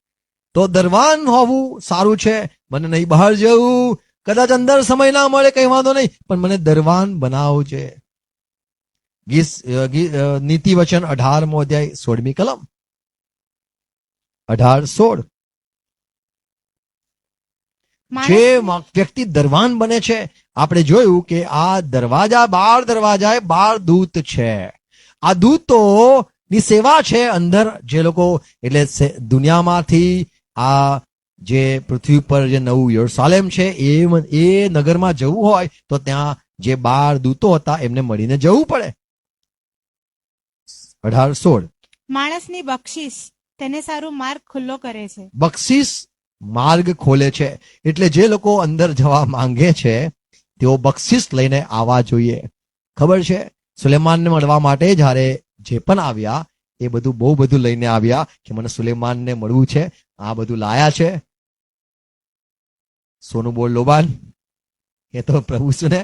તો દરવાન હોવું સારું છે. મને નહીં બહાર જવું, કદાચ અંદર સમય ના મળે કઈ વાંધો નહીં, પણ મને દરવાન બનાવજે. નીતિ વચન 18મો અધ્યાય 16મી કલમ 18:16. માણસ જે વ્યક્તિ દરવાન બને છે, આપણે જોયું કે આ દરવાજા 12 દૂત છે. આ દૂતો ની સેવા છે અંદર જે લોકો એટલે દુનિયામાંથી આ જે પૃથ્વી પર જે નવું યરુશલેમ છે એ નગરમાં જવું હોય તો ત્યાં જે 12 દૂતો હતા એમને મળીને જવું પડે. 18:16 માણસની બક્ષિસ તેને સારું માર્ગ ખુલ્લો કરે છે. બક્ષિસ માર્ગ ખોલે છે. એટલે જે લોકો અંદર જવા માંગે છે તેઓ બક્ષિસ લઈને આવવા જોઈએ. ખબર છે સુલેમાનને મળવા માટે જ્યારે જે પણ આવ્યા એ બધું બહુ બધું લઈને આવ્યા કે મને સુલેમાનને મળવું છે, આ બધું લાયા છે. સોનું બોલ લોબાન એ તો પ્રભુને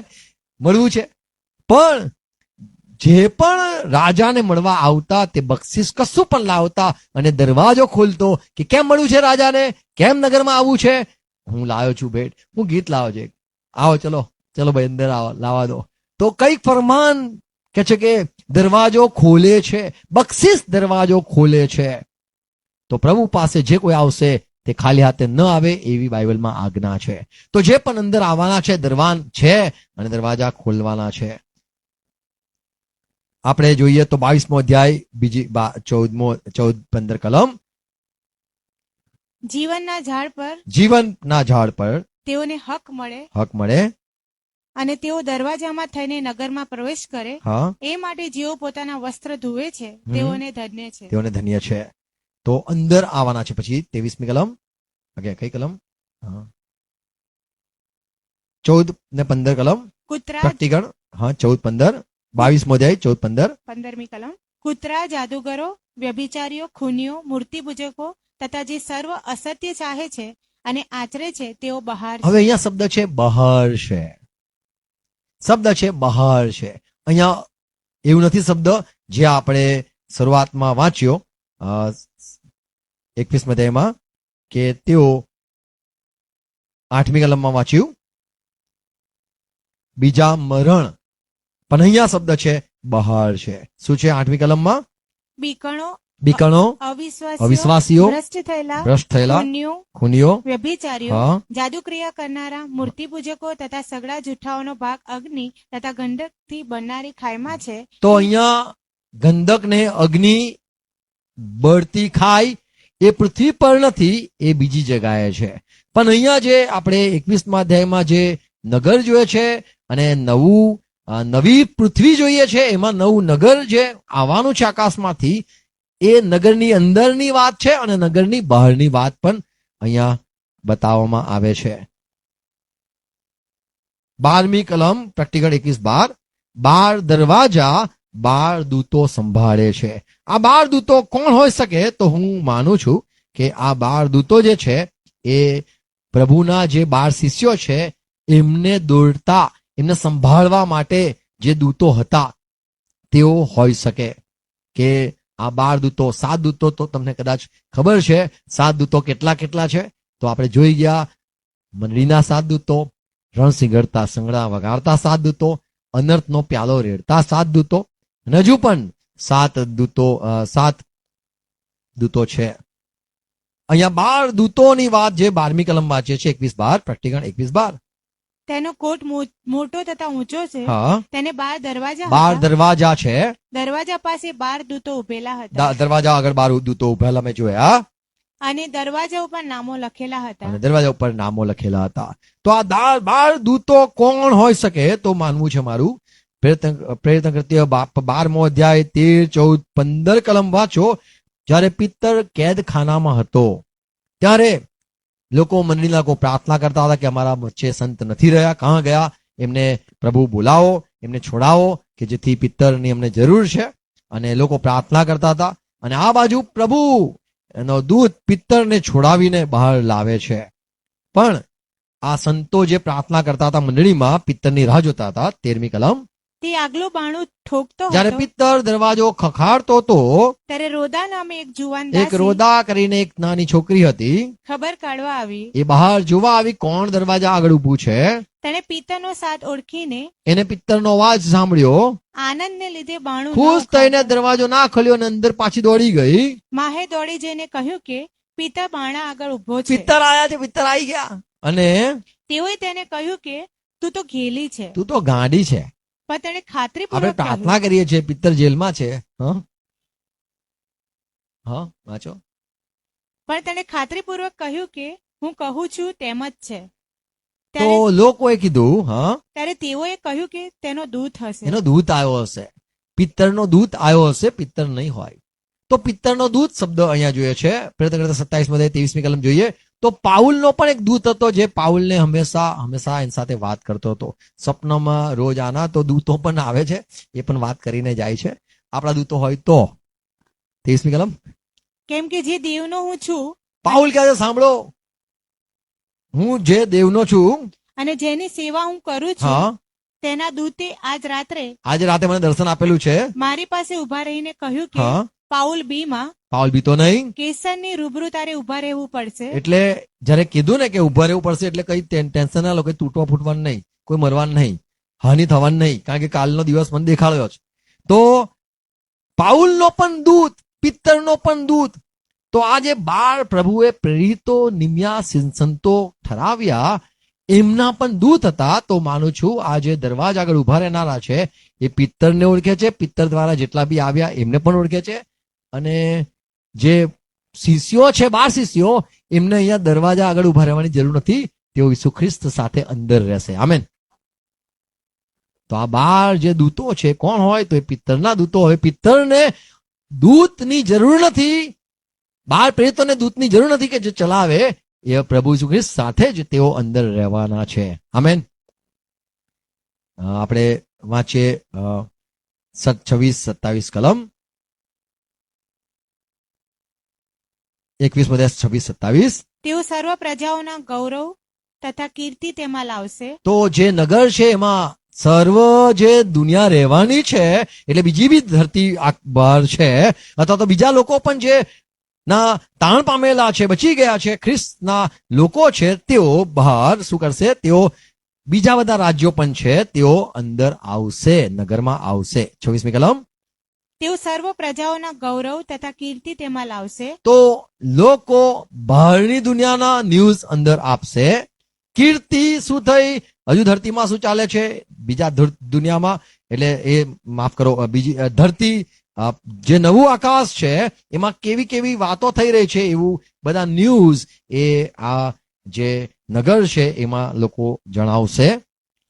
મળવું છે. પણ જે પણ રાજાને મળવા આવતા તે બક્ષિસ કશું પણ લાવતા અને દરવાજો ખોલતો કે કેમ મળવું છે રાજાને, કેમ નગરમાં આવવું છે, હું લાવ્યો છું ભેટ, હું ગીત લાવ્યો છે, આવો ચલો ચલો ભાઈ અંદર આવો લાવવા દો. તો કઈક ફરમાન કે છે કે દરવાજો ખોલે છે, બક્ષિસ દરવાજો ખોલે છે. તો પ્રભુ પાસે જે કોઈ આવશે તે ખાલી હાથે ન આવે એવી બાઇબલમાં આજ્ઞા છે. તો જે પણ અંદર આવવાના છે દરવાન છે અને દરવાજા ખોલવાના છે. આપણે જોઈએ તો 22મો અધ્યાય બીજી 14-15 કલમ. જીવનના ઝાડ પર તેઓને હક મળે અને તેઓ દરવાજામાં થઈને નગરમાં પ્રવેશ કરે. હા, એ માટે જેઓ પોતાના વસ્ત્ર ધોવે છે તેઓને ધન્ય છે. તેઓને ધન્ય છે. તો અંદર આવવાના છે. પછી 23મી કલમ. કઈ કલમ? 14 ને 15 કલમ. કૂતરા પ્રકટીકરણ. હા, 14-15. 22મો અધ્યાય 14-15. 15મી કલમ. કૂતરા, જાદુગરો, વ્યભિચારીઓ, ખૂનીઓ, મૂર્તિપૂજકો તથા જે સર્વ અસત્ય ચાહે છે અને આચરે છે તેઓ બહાર છે. હવે અહીંયા શબ્દ છે બહાર છે. શબ્દ છે બહાર છે. અહીંયા એવું નથી શબ્દ જે આપણે શરૂઆતમાં વાંચ્યો 21મા અધ્યાયમાં કે તેઓ 8મી કલમમાં વાંચ્યું બીજા મરણ, પણ અહીંયા શબ્દ છે બહાર છે. શું છે 8મી કલમમાં? બીકણો, અવિશ્વાસીઓ, ભ્રષ્ટ થયેલા, ખૂનીઓ, વ્યભિચારીઓ, જાદુક્રિયા કરનારા, મૂર્તિપૂજકો તથા સગળા જૂઠાઓનો ભાગ અગ્નિ તથા ગંધકથી બળનારી ખાઈમાં છે. તો અહીંયા ગંધક ને અગ્નિ બળતી ખાઈ એ પૃથ્વી પર નથી, એ બીજી જગાએ છે. પણ અહીંયા જે આપણે 21મા અધ્યાયમાં જે નગર જોઈએ છે અને નવી પૃથ્વી જોઈએ છે, એમાં નવું નગર જે આવવાનું છે આકાશમાંથી, એ નગરની અંદરની વાત છે અને નગરની બહારની વાત પણ અહીંયા બતાવવામાં આવે છે. 12મી કલમ પ્રેક્ટિકલ 21:12. 12 દરવાજા 12 દૂતો સંભાળે છે. આ 12 દૂતો કોણ હોઈ શકે? તો હું માનું છું કે આ 12 દૂતો જે છે એ પ્રભુના જે 12 શિષ્યો છે એમને દોડતા, એમને સંભાળવા માટે જે દૂતો હતા તેઓ હોઈ શકે. કે આ 12 દૂતો, 7 દૂતો તો તમને કદાચ ખબર છે 7 દૂતો કેટલા છે. તો આપણે જોઈ ગયા મંડળીના 7 દૂતો, રણસિંગડતા સંગડા વગાડતા 7 દૂતો, અનર્થનો પ્યાલો રેડતા 7 દૂતો, અને હજુ પણ 7 દૂતો છે. અહીંયા 12 દૂતોની વાત જે 12મી કલમ વાંચે છે 21:12, પ્રેક્ટિકલ 21:12. તેનો કોટ મોટો તથા ઊંચો છે. હા, તેને 12 દરવાજા 12 દરવાજા છે. દરવાજા પાસે 12 દૂતો ઉભેલા હતા. દરવાજા આગળ 12 દૂતો ઉભેલા મેં જોયા અને દરવાજા ઉપર નામો લખેલા હતા. અને દરવાજા ઉપર નામો લખેલા હતા. તો આ 12 દૂતો કોણ હોઈ શકે? તો માનવું છે મારું પ્રેરિત કૃત્ય 12મો અધ્યાય 13, 14, 15 કલમ વાંચો. જ્યારે પિત્તર કેદખાનામાં હતો ત્યારે લોકો મંડળીના લોકો પ્રાર્થના કરતા હતા કે અમારા વચ્ચે સંત નથી રહ્યા, કહાં ગયા? એમને પ્રભુ બોલાવો, એમને છોડાવો કે જેથી પિત્તરની અમને જરૂર છે. અને લોકો પ્રાર્થના કરતા હતા અને આ બાજુ પ્રભુ એનો દૂત પિત્તરને છોડાવીને બહાર લાવે છે. પણ આ સંતો જે પ્રાર્થના કરતા હતા મંડળીમાં પિત્તરની રાહ જોતા હતા. 13મી કલમ. તે આગલું બાણું ઠોકતો જ્યારે પિત્તર દરવાજો ખખાડતો હતો ત્યારે રોદા નામે એક જુવાન એક રોદા કરીને એક નાની છોકરી હતી, ખબર કાઢવા આવી. એ બહાર જોવા આવી કોણ દરવાજા આગળ ઊભું છે. તેને પિત્તરનો સાથ ઓળખીને એને પિત્તરનો અવાજ સાંભળ્યો, આનંદને લીધે બાણું ખુશ થઈને દરવાજો ના ખોલ્યો અને અંદર પાછી દોડી ગઈ. માહે દોડી જઈને કહ્યું કે પિત્તર બાણા આગળ ઉભો છે. પિત્તર આયા છે, પિત્તર આવી ગયા. અને તેઓએ તેને કહ્યું કે તું તો ઘેલી છે. તું તો ગાંડી છે. પણ તેણે આપણે ખાતરીપૂર્વક પ્રાર્થના કહ્યું. કરીએ છીએ, પિત્તર જેલમાં છે. હા હા વાંચો. પણ તેણે ખાતરીપૂર્વક કહ્યું કે હું કહું છું તેમ જ છે. તો ત્યારે લોકોએ કીધું, હા ત્યારે તેઓએ કહ્યું કે તેનો દૂત હશે. એનો દૂત આવ્યો હશે, પિત્તરનો દૂત આવ્યો હશે, પિત્તર નહીં હોય. તો પિત્તરનો દૂત શબ્દ અહીંયા જોઈએ છે. પ્રયત્ન કરતા 27 23મી કલમ જોઈએ તો પાઉલનો પણ એક દૂત હતો જે પાઉલને હંમેશા એની સાથે વાત કરતો હતો. સ્વપ્નમાં રોજ આના તો દૂતો પણ આવે છે, એ પણ વાત કરીને જાય છે. આપણા દૂતો હોય તો 23મી કલમ કેમ કે જે દેવનો હું છું પાઉલ કહે છે, સાંભળો, હું જે દેવનો છું, અને જેની સેવા હું કરું છું હા, તેના દૂતે આજ રાત્રે આજે રાતે મને દર્શન આપેલું છે. મારી પાસે ઉભા રહીને કહ્યું કે હા, પાઉલ બીમાં પાઉલ બીતો નહીં. કેસરની રૂબરૂ તારે ઉભા રહેવું પડશે. એટલે જયારે કીધું ને કે ઉભા રહેવું પડશે, એટલે કઈ ટેન્શન ના લો, કઈ તૂટવા ફૂટવાનું નહીં, કોઈ મરવાનું નહીં, હાનિ થવાનું નહીં, કારણ કે કાલનો દિવસ મને દેખાડ્યો છે. તો પાઉલનો પણ દૂત, પિત્તરનો પણ દૂત. તો આ જે 12 પ્રભુએ પ્રેરિતો, નિમ્યા, સંતો ઠરાવ્યા, એમના પણ દૂત હતા. તો માનું છું આ જે દરવાજા આગળ ઉભા રહેનારા છે એ પિત્તરને ઓળખે છે, પિત્તર દ્વારા જેટલા બી આવ્યા એમને પણ ઓળખે છે. અને જે શિષ્યો છે, 12 શિષ્યો, એમને અહીંયા દરવાજા આગળ ઉભા રહેવાની જરૂર નથી, તેઓ ઈસુ ખ્રિસ્ત સાથે અંદર રહેશે. આમેન. તો આ 12 જે દૂતો છે કોણ હોય? તો એ પિત્તરના દૂતો હોય. પિત્તરને દૂતની જરૂર નથી, 12 પ્રેરિતોને દૂતની જરૂર નથી કે જે ચલાવે, એ પ્રભુ ઈસુ ખ્રિસ્ત સાથે જ તેઓ અંદર રહેવાના છે. આમેન. આપણે વાંચીએ 26-27 કલમ 21-26-27. તેઓ સર્વ પ્રજાઓના ગૌરવ તથા કીર્તિ તેમાં લાવશે. તો જે નગર છે એમાં સર્વ જે દુનિયા રહેવાની છે, એટલે બીજી બી ધરતી બહાર છે, અથવા તો બીજા લોકો પણ જે ના તાણ પામેલા છે, બચી ગયા છે, ખ્રિસ્તના લોકો છે, તેઓ બહાર શું કરશે? તેઓ બીજા બધા રાજ્યો પણ છે, તેઓ અંદર આવશે, નગરમાં આવશે. 26મી કલમ. તેઓ સર્વ પ્રજાઓના ગૌરવ તથા કીર્તિ તેમાં લાવશે. તો લોકો બહારની દુનિયાના ન્યૂઝ અંદર આપશે. કીર્તિ શું થઈ? હજુ ધરતીમાં શું ચાલે છે બીજા દુનિયામાં, એટલે એ માફ કરો, બીજી ધરતી, જે નવું આકાશ છે એમાં કેવી કેવી વાતો થઈ રહી છે, એવું બધા ન્યૂઝ એ આ જે નગર છે એમાં લોકો જણાવશે.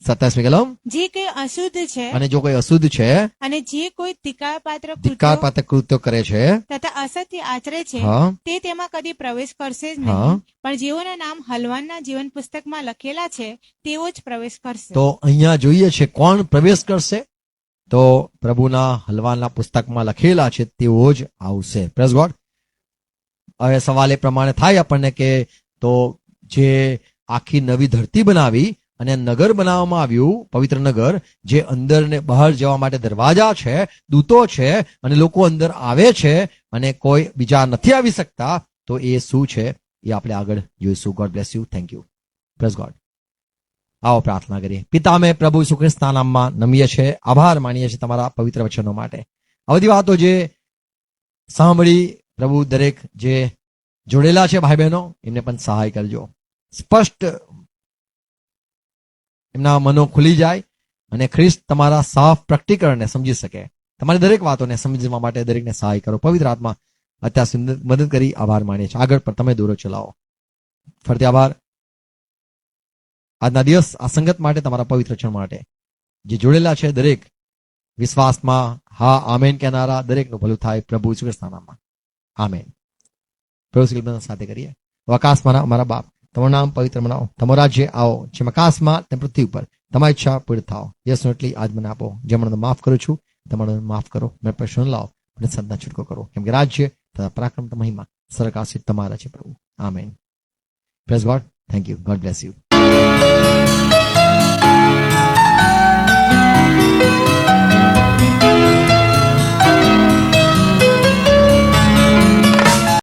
27મી કલમ. જે કોઈ અશુદ્ધ છે અને જો કોઈ અશુદ્ધ છે, અને જે કોઈ ધિક્કારપાત્ર ધિક્કારપાત્ર કૃત્યો કરે છે, તથા અસત્ય આચરે છે, હા, તે તેમાં કદી પ્રવેશ કરશે જ હા. નહીં. પણ જેઓના નામ હલવાનના જીવન પુસ્તકમાં લખેલા છે તેઓ જ પ્રવેશ કરશે. તો અહીંયા જોઈએ છે કોણ પ્રવેશ કરશે? તો પ્રભુના હલવાના પુસ્તકમાં લખેલા છે તેઓ જ આવશે. Praise God. હવે સવાલ એ પ્રમાણે થાય આપણને કે તો જે આખી નવી ધરતી બનાવી અને નગર બનાવવામાં આવ્યું, પવિત્ર નગર, જે અંદર ને બહાર જવા માટે દરવાજા છે, દૂતો છે, અને લોકો અંદર આવે છે અને કોઈ બીજા નથી આવી શકતા, તો એ શું છે એ આપણે આગળ જોઈશું. God bless you. Thank you. Praise God. આવો પ્રાર્થના કરીએ. પિતા, અમે પ્રભુ ઈસુ ખ્રિસ્તના નામમાં નમીએ છીએ, આભાર માનીએ છીએ તમારા પવિત્ર વચનો માટે. આ બધી વાતો જે સાંભળી પ્રભુ, દરેક જે જોડેલા છે ભાઈ બહેનો, એમને પણ સહાય કરજો. સ્પષ્ટ એમના મનો ખુલી જાય અને ખ્રિસ્ત તમારા સાફ પ્રકટીકરણને સમજી શકે. તમારી દરેક વાતોને સમજવા માટે દરેકને સહાય કરો. પવિત્ર આત્મા અત્યાર સુધી મદદ કરી આભાર માનીએ છીએ. આગળ પર તમે દોરો ચલાવો. ફરતી આભાર આજના દિવસ, આ સંગત માટે, તમારા પવિત્ર ક્ષણ માટે. જે જોડેલા છે દરેક વિશ્વાસમાં હા આમેન કહેનારા દરેકનું ભલું થાય પ્રભુ ઈસુ ખ્રિસ્તના નામમાં. આમેન. પ્રભુ સાથે કરીએ. આકાશમાં અમારા બાપ, તમારું નામ પવિત્ર બનાવો, તમારું રાજ્ય આવો, જેમ આકાશમાં તેમ પૃથ્વી ઉપર તમારી ઈચ્છા પૂરી થાઓ. યસનો એટલી આજ મને આપો, જે મને માફ કરું છું તમારું માફ કરો, મેં પ્રશ્ન લાવો અને સદના છૂટકો કરો, કેમ કે રાજ્ય તથા પરાક્રમ મહિમા સરકાશિત તમારા છે પ્રભુ. Amen. Praise God. Thank you. God bless you.